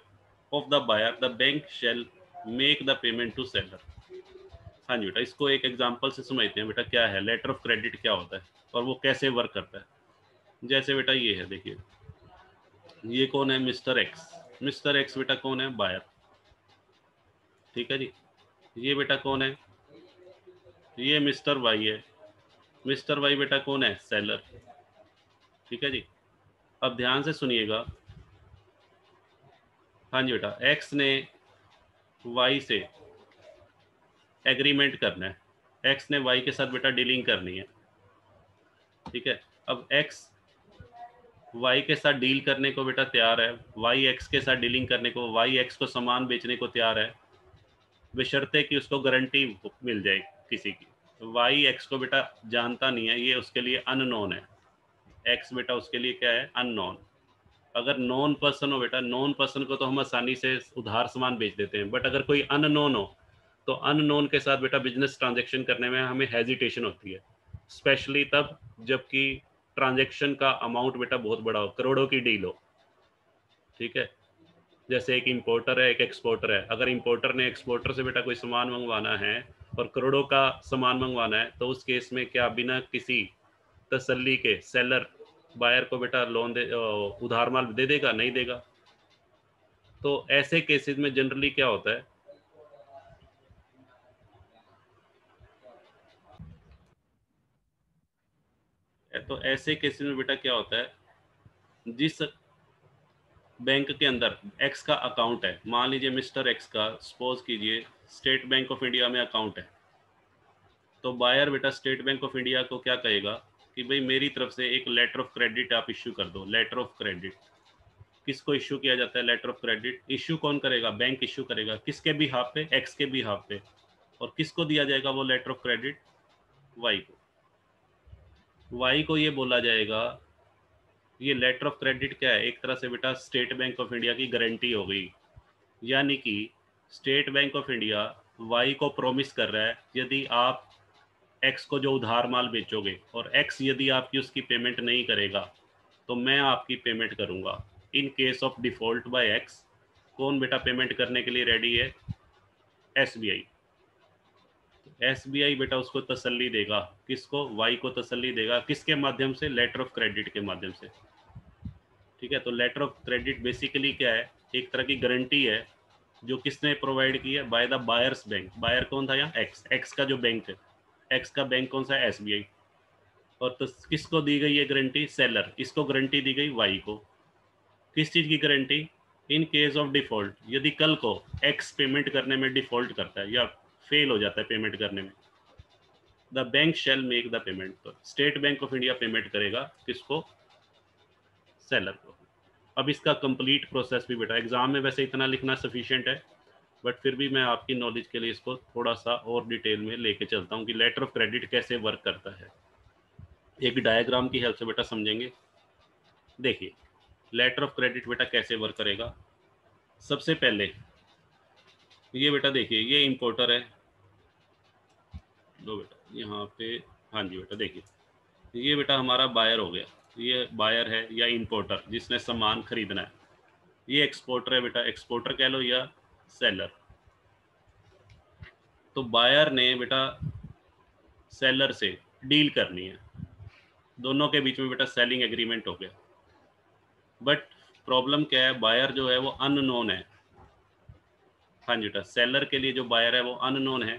of the buyer the bank shall make the payment to seller। हाँ जी बेटा, इसको एक एग्जांपल से समझते हैं बेटा क्या है लेटर ऑफ क्रेडिट क्या होता है और वो कैसे वर्क करता है। जैसे बेटा ये है, देखिए ये कौन है, मिस्टर एक्स। मिस्टर एक्स बेटा कौन है, बायर। ठीक है जी। ये बेटा कौन है, ये मिस्टर वाई है। मिस्टर वाई बेटा कौन है, सेलर। ठीक है जी। अब ध्यान से सुनिएगा। हाँ जी बेटा, एक्स ने वाई से एग्रीमेंट करना है। एक्स ने वाई के साथ बेटा डीलिंग करनी है। ठीक है। अब एक्स वाई के साथ डील करने को बेटा तैयार है, वाई एक्स के साथ डीलिंग करने को, वाई एक्स को सामान बेचने को तैयार है, बशर्ते कि उसको गारंटी मिल जाए किसी की। वाई एक्स को बेटा जानता नहीं है, ये उसके लिए अननोन है। एक्स बेटा उसके लिए क्या है, अननोन। अगर नॉन पर्सन हो बेटा, नॉन पर्सन को तो हम आसानी से उधार सामान बेच देते हैं, बट अगर कोई अननोन हो तो अननोन के साथ बेटा बिजनेस ट्रांजेक्शन करने में हमें हेजिटेशन होती है, स्पेशली तब जबकि ट्रांजेक्शन का अमाउंट बेटा बहुत बड़ा हो, करोड़ों की डील हो। ठीक है। जैसे एक इंपोर्टर है एक एक्सपोर्टर है, अगर इंपोर्टर ने एक्सपोर्टर से बेटा कोई सामान मंगवाना है और करोड़ों का सामान मंगवाना है, तो उस केस में क्या बिना किसी तसल्ली के सेलर बायर को बेटा लोन दे, उधार माल दे देगा, नहीं देगा। तो ऐसे केसेस में जनरली क्या होता है, तो ऐसे केसेस में बेटा क्या होता है, जिस बैंक के अंदर एक्स का अकाउंट है, मान लीजिए मिस्टर एक्स का सपोज कीजिए स्टेट बैंक ऑफ इंडिया में अकाउंट है, तो बायर बेटा स्टेट बैंक ऑफ इंडिया को क्या कहेगा कि भाई मेरी तरफ से एक लेटर ऑफ क्रेडिट आप इश्यू कर दो। लेटर ऑफ क्रेडिट किसको इश्यू किया जाता है, लेटर ऑफ क्रेडिट इश्यू कौन करेगा, बैंक इश्यू करेगा। किसके भी हाथ पे, एक्स के भी हाथ पे। और किसको दिया जाएगा वो लेटर ऑफ क्रेडिट, वाई को। वाई को ये बोला जाएगा, ये लेटर ऑफ क्रेडिट क्या है, एक तरह से बेटा स्टेट बैंक ऑफ इंडिया की गारंटी हो गई। यानी कि State Bank of India Y को प्रॉमिस कर रहा है, यदि आप एक्स को जो उधार माल बेचोगे और एक्स यदि आपकी उसकी पेमेंट नहीं करेगा, तो मैं आपकी पेमेंट करूंगा। In case of default by X, कौन बेटा पेमेंट करने के लिए रेडी है, S B I. S B I बेटा उसको तसल्ली देगा, किसको, वाई को तसल्ली देगा, किसके माध्यम से, लेटर ऑफ क्रेडिट के माध्यम से। ठीक है। तो लेटर ऑफ क्रेडिट बेसिकली क्या है, एक तरह की गारंटी है जो किसने प्रोवाइड की है, by the buyer's bank. Buyer कौन था यहाँ, एक्स। एक्स का जो बैंक है, एक्स का बैंक कौन सा है, एस बी आई। और तो किसको दी गई ये गारंटी, सेलर। इसको गारंटी दी गई वाई को। किस चीज़ की guarantee, in case of default, यदि कल को एक्स पेमेंट करने में डिफॉल्ट करता है या फेल हो जाता है पेमेंट करने में, the bank shall make the payment. तो State Bank of India payment करेगा किसको, सेलर को। अब इसका कंप्लीट प्रोसेस भी बेटा एग्जाम में वैसे इतना लिखना सफिशिएंट है, बट फिर भी मैं आपकी नॉलेज के लिए इसको थोड़ा सा और डिटेल में लेके चलता हूँ कि लेटर ऑफ क्रेडिट कैसे वर्क करता है। एक डायग्राम की हेल्प से बेटा समझेंगे। देखिए लेटर ऑफ क्रेडिट बेटा कैसे वर्क करेगा। सबसे पहले ये बेटा देखिए, ये इंपोर्टर है, दो बेटा यहाँ पे। हाँ जी बेटा देखिए, ये बेटा हमारा बायर हो गया। ये बायर है या इंपोर्टर जिसने सामान खरीदना है। ये एक्सपोर्टर है बेटा, एक्सपोर्टर कह लो या सेलर। तो बायर ने बेटा सेलर से डील करनी है, दोनों के बीच में बेटा सेलिंग एग्रीमेंट हो गया। बट प्रॉब्लम क्या है, बायर जो है वो अननोन है। हाँ जी बेटा, सेलर के लिए जो बायर है वो अननोन है,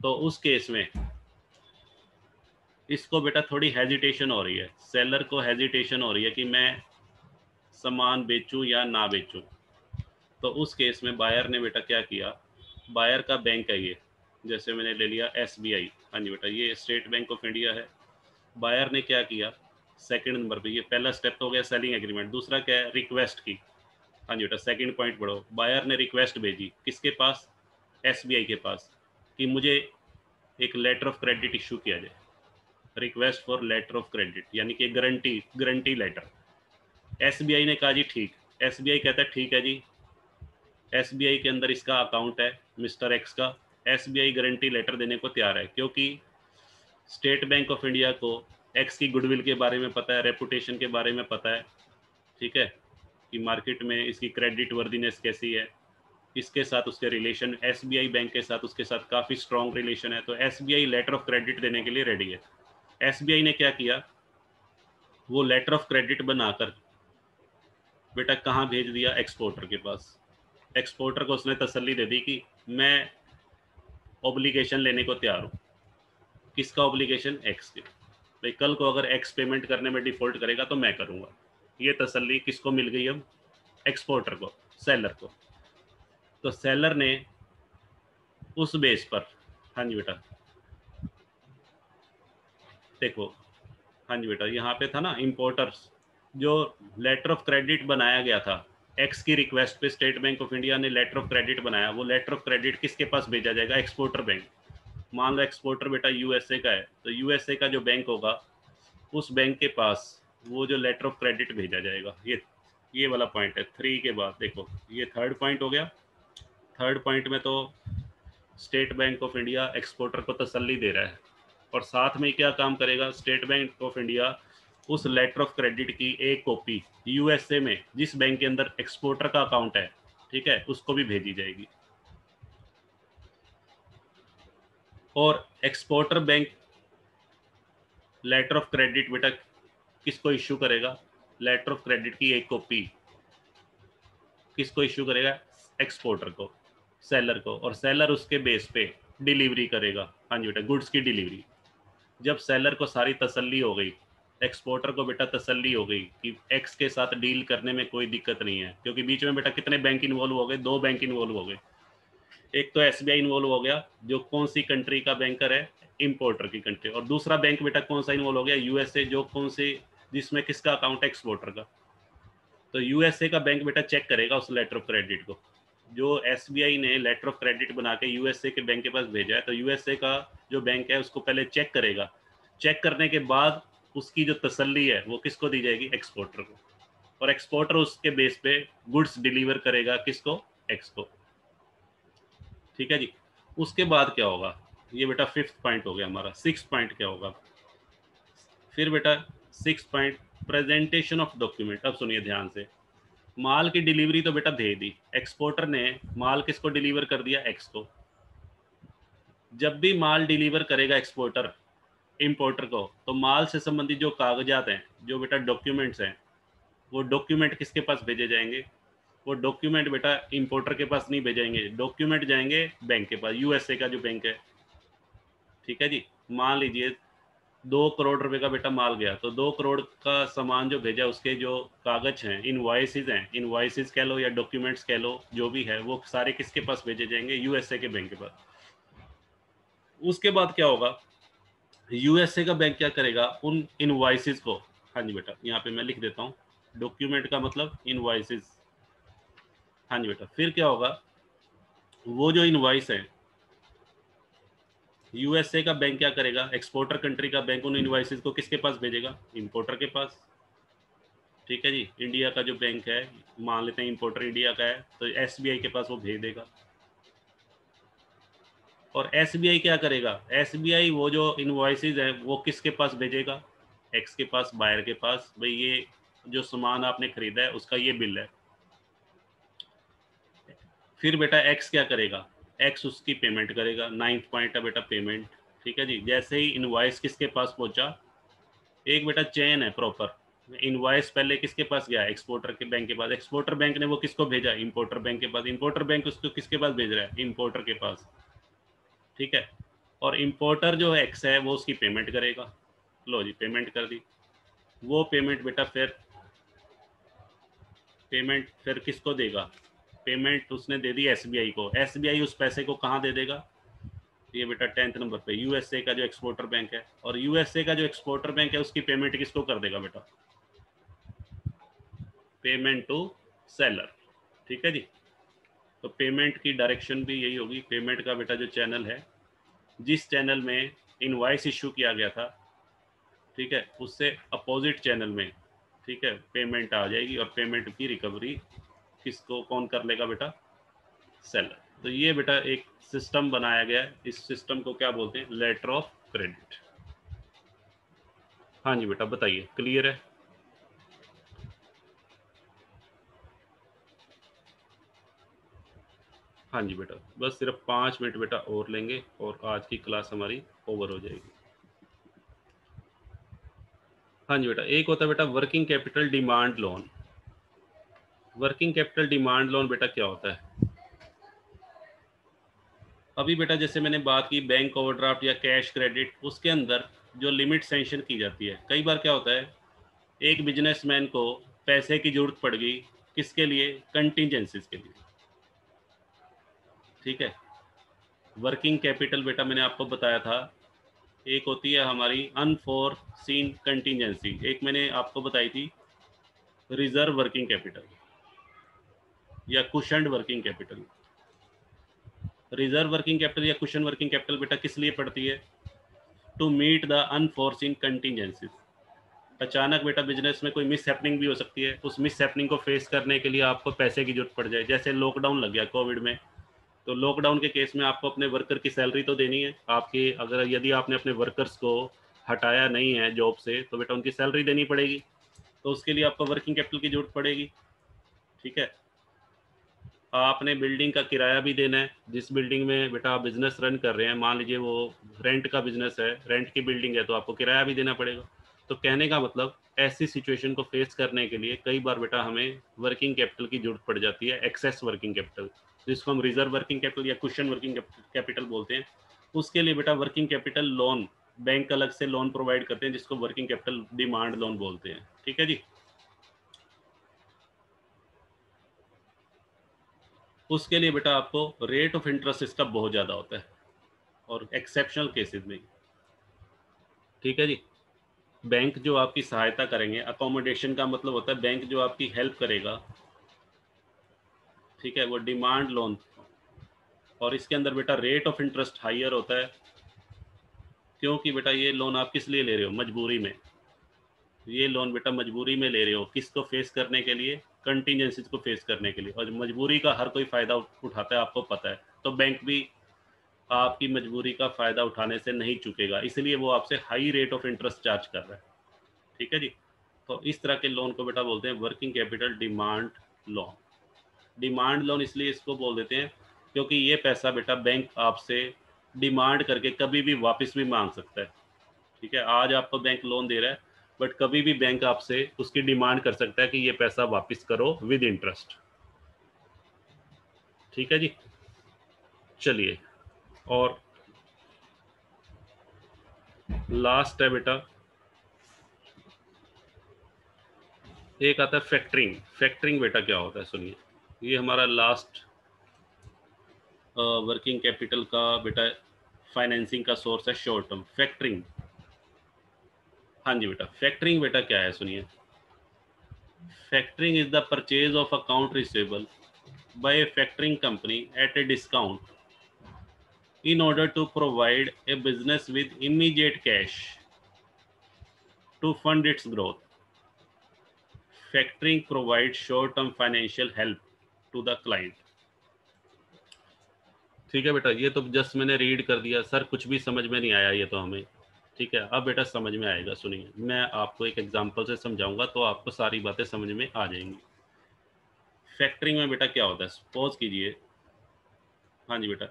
तो उस केस में इसको बेटा थोड़ी हेजिटेशन हो रही है, सेलर को हेजिटेशन हो रही है कि मैं सामान बेचूं या ना बेचूं। तो उस केस में बायर ने बेटा क्या किया, बायर का बैंक है ये, जैसे मैंने ले लिया SBI, हाँ जी बेटा ये स्टेट बैंक ऑफ इंडिया है। बायर ने क्या किया, सेकंड नंबर पे, ये पहला स्टेप तो हो गया सेलिंग एग्रीमेंट, दूसरा क्या है, रिक्वेस्ट की। हाँ जी बेटा सेकंड पॉइंट पढ़ो, बायर ने रिक्वेस्ट भेजी किसके पास, SBI के पास, कि मुझे एक लेटर ऑफ क्रेडिट इशू किया जाए, request for letter of credit, यानी कि गारंटी लेटर। SBI ने कहा जी ठीक, SBI कहता है ठीक है जी, SBI के अंदर इसका अकाउंट है मिस्टर एक्स का, SBI गारंटी लेटर देने को तैयार है, क्योंकि स्टेट बैंक ऑफ इंडिया को एक्स की गुडविल के बारे में पता है, रेपुटेशन के बारे में पता है, ठीक है, कि मार्केट में इसकी क्रेडिट वर्दीनेस कैसी है, इसके साथ उसके रिलेशन, SBI बैंक के साथ उसके साथ काफ़ी स्ट्रॉन्ग रिलेशन है, तो SBI लेटर ऑफ क्रेडिट देने के लिए रेडी है। SBI ने क्या किया, वो लेटर ऑफ क्रेडिट बनाकर बेटा कहाँ भेज दिया, एक्सपोर्टर के पास। एक्सपोर्टर को उसने तसल्ली दे दी कि मैं ऑब्लिगेशन लेने को तैयार हूँ। किसका ऑब्लिगेशन, एक्स के, भाई कल को अगर एक्स पेमेंट करने में डिफॉल्ट करेगा तो मैं करूँगा। ये तसल्ली किसको मिल गई अब, एक्सपोर्टर को, सेलर को। तो सेलर ने उस बेस पर, हाँ जी बेटा देखो, हाँ जी बेटा यहाँ पे था ना इंपोर्टर्स, जो लेटर ऑफ क्रेडिट बनाया गया था एक्स की रिक्वेस्ट पे, स्टेट बैंक ऑफ इंडिया ने लेटर ऑफ क्रेडिट बनाया, वो लेटर ऑफ क्रेडिट किसके पास भेजा जाएगा, एक्सपोर्टर बैंक। मान लो एक्सपोर्टर बेटा USA का है, तो USA का जो बैंक होगा उस बैंक के पास वो जो लेटर ऑफ क्रेडिट भेजा जाएगा, ये वाला पॉइंट है 3 के बाद। देखो ये थर्ड पॉइंट हो गया। थर्ड पॉइंट में तो State Bank of India exporter को तसल्ली दे रहा है, और साथ में क्या काम करेगा, स्टेट बैंक ऑफ इंडिया उस लेटर ऑफ क्रेडिट की एक कॉपी USA में जिस बैंक के अंदर एक्सपोर्टर का अकाउंट है, ठीक है, उसको भी भेजी जाएगी। और exporter bank letter of credit बेटा किसको इश्यू करेगा, लेटर ऑफ क्रेडिट की एक कॉपी किसको इश्यू करेगा, एक्सपोर्टर को, सेलर को, और सेलर उसके बेस पे डिलीवरी करेगा। हाँ जी बेटा गुड्स की डिलीवरी। जब सेलर को सारी तसल्ली हो गई, एक्सपोर्टर को बेटा तसल्ली हो गई कि एक्स के साथ डील करने में कोई दिक्कत नहीं है, क्योंकि बीच में बेटा कितने बैंक इन्वॉल्व हो गए, 2 बैंक इन्वॉल्व हो गए। एक तो SBI इन्वॉल्व हो गया, जो कौन सी कंट्री का बैंकर है, इंपोर्टर की कंट्री, और दूसरा बैंक बेटा कौन सा इन्वॉल्व हो गया, USA, जो कौन से, जिसमें किसका अकाउंट है, एक्सपोर्टर का। तो USA का बैंक बेटा चेक करेगा उस लेटर ऑफ क्रेडिट को, जो SBI ने लेटर ऑफ क्रेडिट बना के USA के बैंक के पास भेजा है, तो USA का जो बैंक है उसको पहले चेक करेगा। चेक करने के बाद उसकी जो तसल्ली है वो किसको दी जाएगी, एक्सपोर्टर को, और एक्सपोर्टर उसके बेस पे गुड्स डिलीवर करेगा किसको, एक्स को। ठीक है जी। उसके बाद क्या होगा, ये बेटा 5th पॉइंट हो गया हमारा। 6th पॉइंट क्या होगा, फिर बेटा 6th point, presentation of document. अब सुनिए ध्यान से, माल की डिलीवरी तो बेटा भेज दी, एक्सपोर्टर ने माल किसको डिलीवर कर दिया, एक्स को। जब भी माल डिलीवर करेगा एक्सपोर्टर इंपोर्टर को, तो माल से संबंधित जो कागजात हैं, जो बेटा डॉक्यूमेंट्स हैं, वो डॉक्यूमेंट किसके पास भेजे जाएंगे, वो डॉक्यूमेंट बेटा इंपोर्टर के पास नहीं भेजेंगे, डॉक्यूमेंट जाएंगे बैंक के पास, USA का जो बैंक है। ठीक है जी। मान लीजिए 2 करोड़ रुपए का बेटा माल गया, तो 2 करोड़ का सामान जो भेजा, उसके जो कागज हैं, इनवॉइसेस हैं, इनवॉइसेस कह लो या डॉक्यूमेंट्स कह लो, जो भी है वो सारे किसके पास भेजे जाएंगे, USA के बैंक के पास। उसके बाद क्या होगा, USA का बैंक क्या करेगा, उन इनवॉइसेस को, हाँ जी बेटा यहाँ पे मैं लिख देता हूँ, डॉक्यूमेंट का मतलब इनवॉइसेस। हाँ जी बेटा, फिर क्या होगा, वो जो इनवॉइस है, USA का बैंक क्या करेगा, एक्सपोर्टर कंट्री का बैंक उन इनवॉइसेस को किसके पास भेजेगा, इंपोर्टर के पास। ठीक है जी। इंडिया का जो बैंक है, मान लेते हैं इंपोर्टर इंडिया का है, तो SBI के पास वो भेज देगा। और SBI क्या करेगा, SBI वो जो इनवॉइसेस हैं वो किसके पास भेजेगा, एक्स के पास, बायर के पास, भाई ये जो सामान आपने खरीदा है उसका ये बिल है। फिर बेटा एक्स क्या करेगा, एक्स उसकी पेमेंट करेगा। 9th पॉइंट है बेटा पेमेंट। ठीक है जी। जैसे ही इनवॉइस किसके पास पहुंचा, एक बेटा चेन है प्रॉपर। इनवॉइस पहले किसके पास गया, एक्सपोर्टर के बैंक के पास। एक्सपोर्टर बैंक ने वो किसको भेजा, इंपोर्टर बैंक के पास। इंपोर्टर बैंक उसको किसके पास भेज रहा है, इंपोर्टर के पास। ठीक है। और इंपोर्टर जो है एक्स है, वो उसकी पेमेंट करेगा। लो जी, पेमेंट कर दी। वो पेमेंट बेटा फिर किसको देगा, पेमेंट उसने दे दी एसबीआई को। एसबीआई उस पैसे को कहाँ दे देगा, ये बेटा 10th नंबर पे यूएसए का जो एक्सपोर्टर बैंक है। और यूएसए का जो एक्सपोर्टर बैंक है उसकी पेमेंट किसको कर देगा बेटा, पेमेंट टू सेलर। ठीक है जी। तो पेमेंट की डायरेक्शन भी यही होगी। पेमेंट का बेटा जो चैनल है, जिस चैनल में इनवॉइस इशू किया गया था, ठीक है, उससे अपोजिट चैनल में, ठीक है, पेमेंट आ जाएगी। और पेमेंट की रिकवरी किसको, कौन कर लेगा बेटा, सेलर। तो ये बेटा एक सिस्टम बनाया गया है। इस सिस्टम को क्या बोलते हैं, लेटर ऑफ क्रेडिट। हाँ जी बेटा बताइए, क्लियर है। हाँ जी बेटा, बस सिर्फ 5 मिनट बेटा और लेंगे और आज की क्लास हमारी ओवर हो जाएगी। हाँ जी बेटा, एक होता है बेटा working capital demand loan. Working capital demand loan बेटा क्या होता है, अभी बेटा जैसे मैंने बात की बैंक ओवरड्राफ्ट या कैश क्रेडिट, उसके अंदर जो लिमिट सेंशन की जाती है। कई बार क्या होता है, एक बिजनेसमैन को पैसे की जरूरत पड़ गई, किसके लिए, कंटिजेंसीज के लिए। ठीक है। वर्किंग कैपिटल बेटा मैंने आपको बताया था, एक होती है हमारी अनफोरसीन कंटिजेंसी, एक मैंने आपको बताई थी रिजर्व वर्किंग कैपिटल या cushioned working capital. Reserve working capital या कुशन वर्किंग कैपिटल बेटा किस लिए पड़ती है, टू मीट द अनफोरसीन कंटिजेंसीज। अचानक बेटा बिजनेस में कोई मिस हैपनिंग भी हो सकती है, उस मिस हैपनिंग को फेस करने के लिए आपको पैसे की जरूरत पड़ जाए। जैसे लॉकडाउन लग गया कोविड में, तो लॉकडाउन के केस में आपको अपने वर्कर की सैलरी तो देनी है। आपकी अगर यदि आपने अपने वर्कर्स को हटाया नहीं है जॉब से, तो बेटा उनकी सैलरी देनी पड़ेगी। तो उसके लिए आपको वर्किंग कैपिटल की जरूरत पड़ेगी। ठीक है। आपने बिल्डिंग का किराया भी देना है। जिस बिल्डिंग में बेटा आप बिजनेस रन कर रहे हैं, मान लीजिए वो रेंट का बिजनेस है, रेंट की बिल्डिंग है, तो आपको किराया भी देना पड़ेगा। तो कहने का मतलब, ऐसी सिचुएशन को फेस करने के लिए कई बार बेटा हमें वर्किंग कैपिटल की जरूरत पड़ जाती है, एक्सेस वर्किंग कैपिटल, जिसको हम रिजर्व वर्किंग कैपिटल या कुशन वर्किंग कैपिटल बोलते हैं। उसके लिए बेटा वर्किंग कैपिटल लोन, बैंक अलग से लोन प्रोवाइड करते हैं, जिसको वर्किंग कैपिटल डिमांड लोन बोलते हैं। ठीक है जी। उसके लिए बेटा आपको रेट ऑफ इंटरेस्ट इसका बहुत ज़्यादा होता है, और एक्सेप्शनल केसेस में। ठीक है जी। बैंक जो आपकी सहायता करेंगे, अकोमोडेशन का मतलब होता है बैंक जो आपकी हेल्प करेगा, ठीक है, वो डिमांड लोन। और इसके अंदर बेटा रेट ऑफ इंटरेस्ट हाइयर होता है, क्योंकि बेटा ये लोन आप किस लिए ले रहे हो, मजबूरी में। ये लोन बेटा मजबूरी में ले रहे हो, किसको फेस करने के लिए, कंटिजेंसीज को फेस करने के लिए। और मजबूरी का हर कोई फ़ायदा उठाता है, आपको पता है। तो बैंक भी आपकी मजबूरी का फ़ायदा उठाने से नहीं चूकेगा, इसलिए वो आपसे high rate of interest charge कर रहा है। ठीक है जी। तो इस तरह के लोन को बेटा बोलते हैं working capital demand loan. Demand loan इसलिए इसको बोल देते हैं, क्योंकि ये पैसा बेटा बैंक आपसे डिमांड करके कभी भी वापस भी मांग सकता है। ठीक है। आज आपको बैंक लोन दे रहा है, बट कभी भी बैंक आपसे उसकी डिमांड कर सकता है कि ये पैसा वापस करो विद इंटरेस्ट। ठीक है जी। चलिए, और लास्ट है बेटा, एक आता है फैक्टरिंग। फैक्टरिंग बेटा क्या होता है, सुनिए। ये हमारा लास्ट वर्किंग कैपिटल का बेटा फाइनेंसिंग का सोर्स है, शॉर्ट टर्म फैक्टरिंग। हाँ जी बेटा, फैक्टरिंग बेटा क्या है, सुनिए। Factoring is the purchase of account receivable by a factoring company at a discount in order to provide a business with immediate cash to fund its growth. Factoring provides short-term financial help to the client. ठीक है बेटा, ये तो just मैंने read कर दिया sir, कुछ भी समझ में नहीं आया ये तो हमें। ठीक है, अब बेटा समझ में आएगा। सुनिए, मैं आपको एक एग्जांपल से समझाऊंगा तो आपको सारी बातें समझ में आ जाएंगी। फैक्टरिंग में बेटा क्या होता है, सपोज कीजिए, हाँ जी बेटा,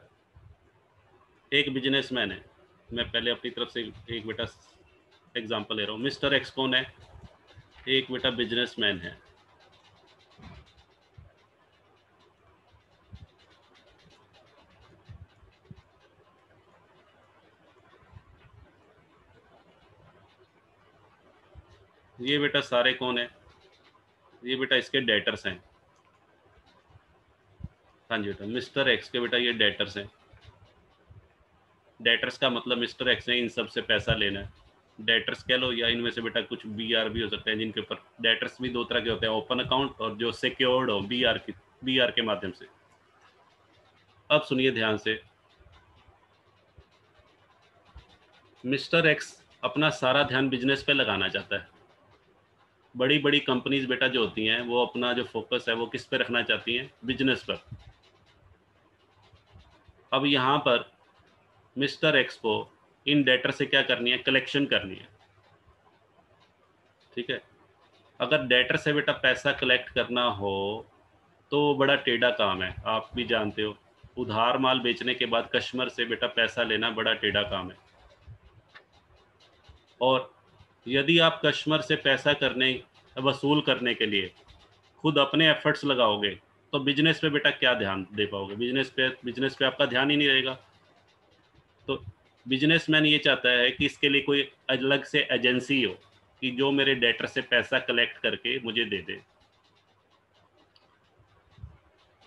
एक बिजनेसमैन है, मैं पहले अपनी तरफ से एक बेटा एग्जांपल ले रहा हूँ। मिस्टर एक्स कौन है? एक बेटा बिजनेसमैन है। ये बेटा सारे कौन है? ये बेटा इसके डेटर्स हैं। हाँ जी बेटा, मिस्टर एक्स के बेटा ये डेटर्स हैं। डेटर्स का मतलब मिस्टर एक्स ने इन सब से पैसा लेना है। डेटर्स कह लो, या इनमें से बेटा कुछ बी आर भी हो सकते हैं, जिनके ऊपर डेटर्स भी दो तरह के होते हैं, ओपन अकाउंट और जो सिक्योर्ड हो बी आर के माध्यम से। अब सुनिए ध्यान से, मिस्टर एक्स अपना सारा ध्यान बिजनेस पे लगाना चाहता है। बड़ी बड़ी कंपनीज बेटा जो होती हैं, वो अपना जो फोकस है वो किस पे रखना चाहती हैं? बिजनेस पर। अब यहाँ पर मिस्टर एक्स को इन डेटर से क्या करनी है? कलेक्शन करनी है। ठीक है, अगर डेटर से बेटा पैसा कलेक्ट करना हो तो बड़ा टेढ़ा काम है, आप भी जानते हो। उधार माल बेचने के बाद कस्टमर से बेटा पैसा लेना बड़ा टेढ़ा काम है। और यदि आप कस्टमर से पैसा वसूल करने के लिए खुद अपने एफर्ट्स लगाओगे तो बिजनेस पे बेटा क्या ध्यान दे पाओगे? बिजनेस पे आपका ध्यान ही नहीं रहेगा। तो बिजनेसमैन ये चाहता है कि इसके लिए कोई अलग से एजेंसी हो कि जो मेरे डेटर से पैसा कलेक्ट करके मुझे दे दे।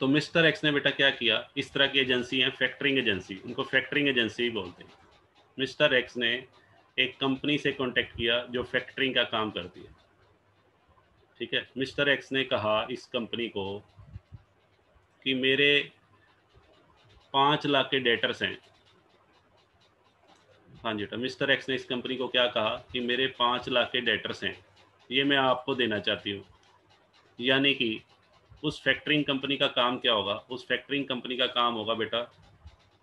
तो मिस्टर एक्स ने बेटा क्या किया? इस तरह की एजेंसी है फैक्टरिंग एजेंसी, उनको फैक्टरिंग एजेंसी ही बोलते हैं। मिस्टर एक्स ने एक कंपनी से कांटेक्ट किया जो फैक्टरिंग का काम करती है। ठीक है, मिस्टर एक्स ने कहा इस कंपनी को कि मेरे 5 लाख के डेटर्स हैं। हाँ जी बेटा, मिस्टर एक्स ने इस कंपनी को क्या कहा कि मेरे 5 लाख के डेटर्स हैं, ये मैं आपको देना चाहती हूँ। यानी कि उस फैक्टरिंग कंपनी का काम क्या होगा? उस फैक्टरिंग कंपनी का काम होगा बेटा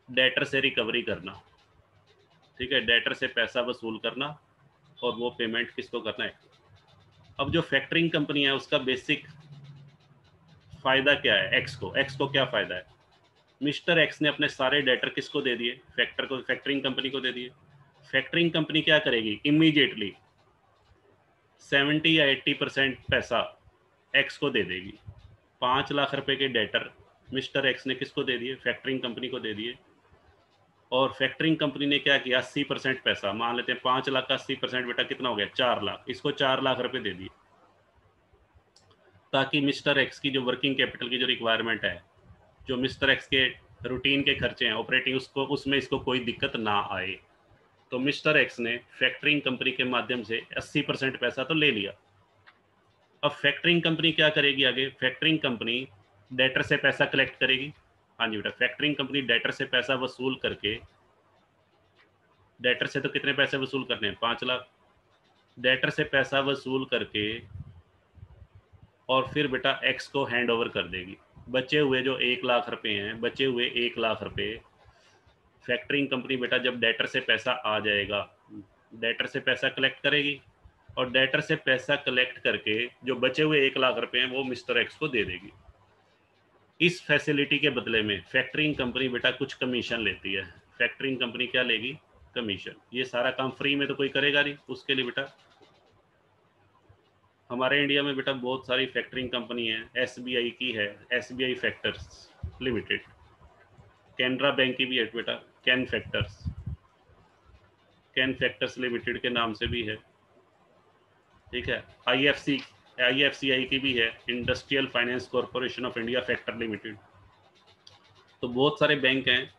डेटर से रिकवरी करना। ठीक है, डेटर से पैसा वसूल करना और वो पेमेंट किसको करना है? अब जो फैक्टरिंग कंपनी है उसका बेसिक फायदा क्या है? एक्स को क्या फायदा है? मिस्टर एक्स ने अपने सारे डेटर किसको दे दिए? फैक्टरिंग कंपनी को दे दिए। फैक्टरिंग कंपनी क्या करेगी? इमीडिएटली 70 या 80% पैसा एक्स को दे देगी। 5 लाख रुपए के डेटर मिस्टर एक्स ने किसको दे दिए? फैक्टरिंग कंपनी को दे दिए। और फैक्टरिंग कंपनी ने क्या किया? 80% पैसा, मान लेते हैं 5 लाख का 80% बेटा कितना हो गया? 4 लाख। इसको 4 लाख रुपए दे दिए ताकि मिस्टर एक्स की जो वर्किंग कैपिटल की जो रिक्वायरमेंट है, जो मिस्टर एक्स के रूटीन के खर्चे हैं ऑपरेटिंग, उसको उसमें इसको कोई दिक्कत ना आए। तो मिस्टर एक्स ने फैक्टरिंग कंपनी के माध्यम से 80% पैसा तो ले लिया। अब फैक्टरिंग कंपनी क्या करेगी आगे? फैक्टरिंग कंपनी डेटर से पैसा कलेक्ट करेगी। हाँ जी बेटा, फैक्टरिंग कंपनी डेटर से पैसा वसूल करके, डेटर से तो कितने पैसे वसूल करने हैं? 5 लाख। डेटर से पैसा वसूल करके और फिर बेटा एक्स को हैंड ओवर कर देगी। बचे हुए जो 1 लाख रुपए हैं, बचे हुए 1 लाख रुपए फैक्टरिंग कंपनी बेटा जब डेटर से पैसा आ जाएगा, डेटर से पैसा कलेक्ट करेगी और डेटर से पैसा कलेक्ट करके जो बचे हुए 1 लाख रुपए हैं वो मिस्टर एक्स को दे देगी। इस फैसिलिटी के बदले में फैक्टरिंग कंपनी बेटा कुछ कमीशन लेती है। फैक्टरिंग कंपनी क्या लेगी? कमीशन। ये सारा काम फ्री में तो कोई करेगा नहीं, उसके लिए बेटा हमारे इंडिया में बेटा बहुत सारी फैक्टरिंग कंपनी है। एसबीआई की है, SBI factors limited. Canara bank की भी है बेटा, can factors, can factors limited के नाम से भी है। ठीक है, आईएफसीआई की भी है, industrial finance corporation of India factor limited. तो बहुत सारे बैंक हैं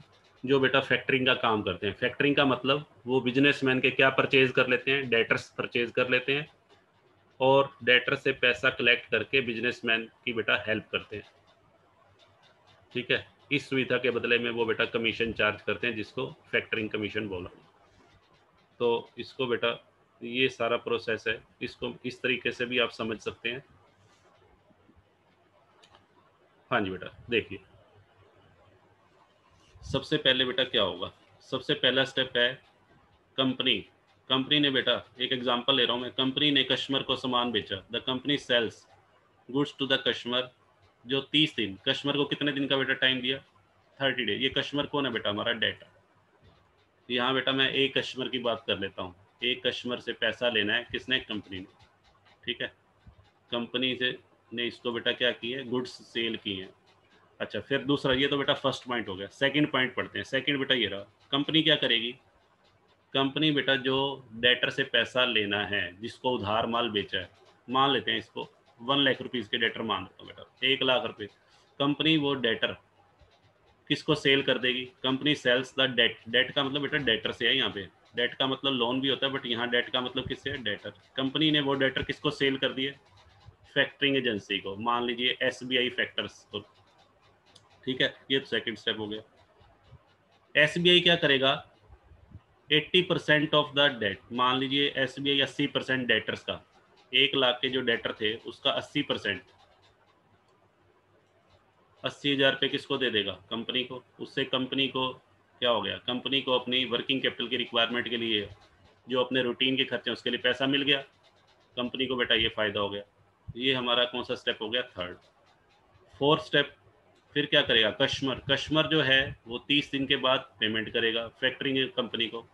जो बेटा फैक्टरिंग का काम करते हैं। फैक्टरिंग का मतलब वो बिजनेसमैन के क्या परचेज कर लेते हैं? डेटर्स परचेज कर लेते हैं और डेटर से पैसा कलेक्ट करके बिजनेसमैन की बेटा हेल्प करते हैं। ठीक है, इस सुविधा के बदले में वो बेटा कमीशन चार्ज करते हैं, जिसको फैक्टरिंग कमीशन बोला। तो इसको बेटा ये सारा प्रोसेस है, इसको इस तरीके से भी आप समझ सकते हैं। हाँ जी बेटा, देखिए सबसे पहले बेटा क्या होगा? सबसे पहला स्टेप है कंपनी। कंपनी ने बेटा, एक एग्जांपल ले रहा हूँ मैं, कंपनी ने कस्टमर को सामान बेचा। The company sells goods to the customer. जो 30 दिन, कस्टमर को कितने दिन का बेटा टाइम दिया? 30 डे। ये कस्टमर कौन है बेटा? हमारा डेटा। यहाँ बेटा मैं एक कस्टमर की बात कर लेता हूँ। एक कस्टमर से पैसा लेना है किसने? कंपनी ने, ठीक है। कंपनी से ने इसको बेटा क्या किए हैं? गुड्स सेल किए हैं। अच्छा, फिर दूसरा, ये तो बेटा फर्स्ट पॉइंट हो गया। सेकंड पॉइंट पढ़ते हैं। सेकंड बेटा ये रहा, कंपनी क्या करेगी? कंपनी बेटा जो डेटर से पैसा लेना है, जिसको उधार माल बेचा है, मान लेते हैं इसको 1 लाख रुपीज़ के डेटर मान लेता हूँ बेटा, 1 लाख रुपए। कंपनी वो डेटर किसको सेल कर देगी? Company sells the debt. Debt का मतलब बेटा डेटर से है यहाँ पे। डेट का मतलब लोन भी होता है, बट यहाँ डेट का मतलब किससे है? डेटर। कंपनी ने वो डेटर किसको सेल कर दिए? फैक्टरिंग एजेंसी को, मान लीजिए एसबीआई फैक्टर्स को, ठीक है। ये तो सेकंड स्टेप हो गया। एसबीआई क्या करेगा? 80% ऑफ द डेट, मान लीजिए एसबीआई 80% डेटर्स का, 1 लाख के जो डेटर थे उसका 80%, 80,000 रुपये किसको दे देगा? कंपनी को। उससे कंपनी को क्या हो गया? कंपनी को अपनी वर्किंग कैपिटल की रिक्वायरमेंट के लिए, जो अपने रूटीन के खर्चे हैं उसके लिए पैसा मिल गया। कंपनी को बेटा ये फ़ायदा हो गया। ये हमारा कौन सा स्टेप हो गया? थर्ड। फोर्थ स्टेप फिर क्या करेगा? कस्टमर। कस्टमर जो है वो 30 दिन के बाद पेमेंट करेगा फैक्टरिंग कंपनी को।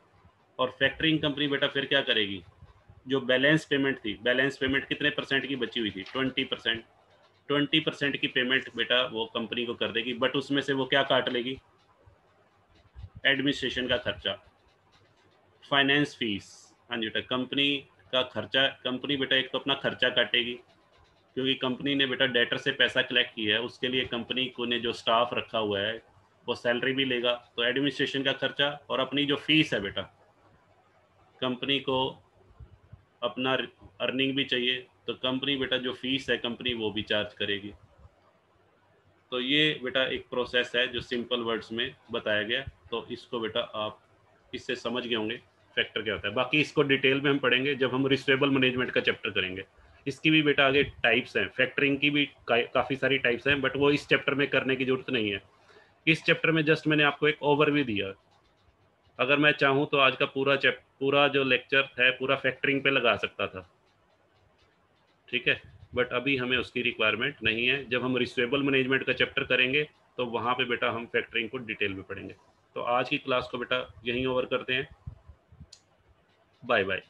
और फैक्टरिंग कंपनी बेटा फिर क्या करेगी? जो बैलेंस पेमेंट थी, बैलेंस पेमेंट कितने परसेंट की बची हुई थी? 20%। 20% की पेमेंट बेटा वो कंपनी को कर देगी, बट उसमें से वो क्या काट लेगी? एडमिनिस्ट्रेशन का खर्चा, फाइनेंस फीस। हाँ जी बेटा, कंपनी का खर्चा, कंपनी बेटा एक तो अपना खर्चा काटेगी, क्योंकि कंपनी ने बेटा डेटर से पैसा कलेक्ट किया है, उसके लिए कंपनी को ने जो स्टाफ रखा हुआ है वो सैलरी भी लेगा, तो एडमिनिस्ट्रेशन का खर्चा। और अपनी जो फीस है बेटा, कंपनी को अपना अर्निंग भी चाहिए, तो कंपनी बेटा जो फीस है कंपनी वो भी चार्ज करेगी। तो ये बेटा एक प्रोसेस है जो सिंपल वर्ड्स में बताया गया। तो इसको बेटा आप इससे समझ गए होंगे फैक्टर क्या होता है। बाकी इसको डिटेल में हम पढ़ेंगे जब हम रिसीवेबल मैनेजमेंट का चैप्टर करेंगे। इसकी भी बेटा आगे टाइप्स हैं, फैक्टरिंग की भी काफ़ी सारी टाइप्स हैं, बट वो इस चैप्टर में करने की ज़रूरत नहीं है। इस चैप्टर में जस्ट मैंने आपको एक ओवरव्यू दिया। अगर मैं चाहूँ तो आज का पूरा जो लेक्चर है पूरा फैक्टरिंग पे लगा सकता था, ठीक है। बट अभी हमें उसकी रिक्वायरमेंट नहीं है। जब हम रिसीवेबल मैनेजमेंट का चैप्टर करेंगे तो वहाँ पे बेटा हम फैक्टरिंग को डिटेल में पढ़ेंगे। तो आज की क्लास को बेटा यहीं ओवर करते हैं। Bye bye.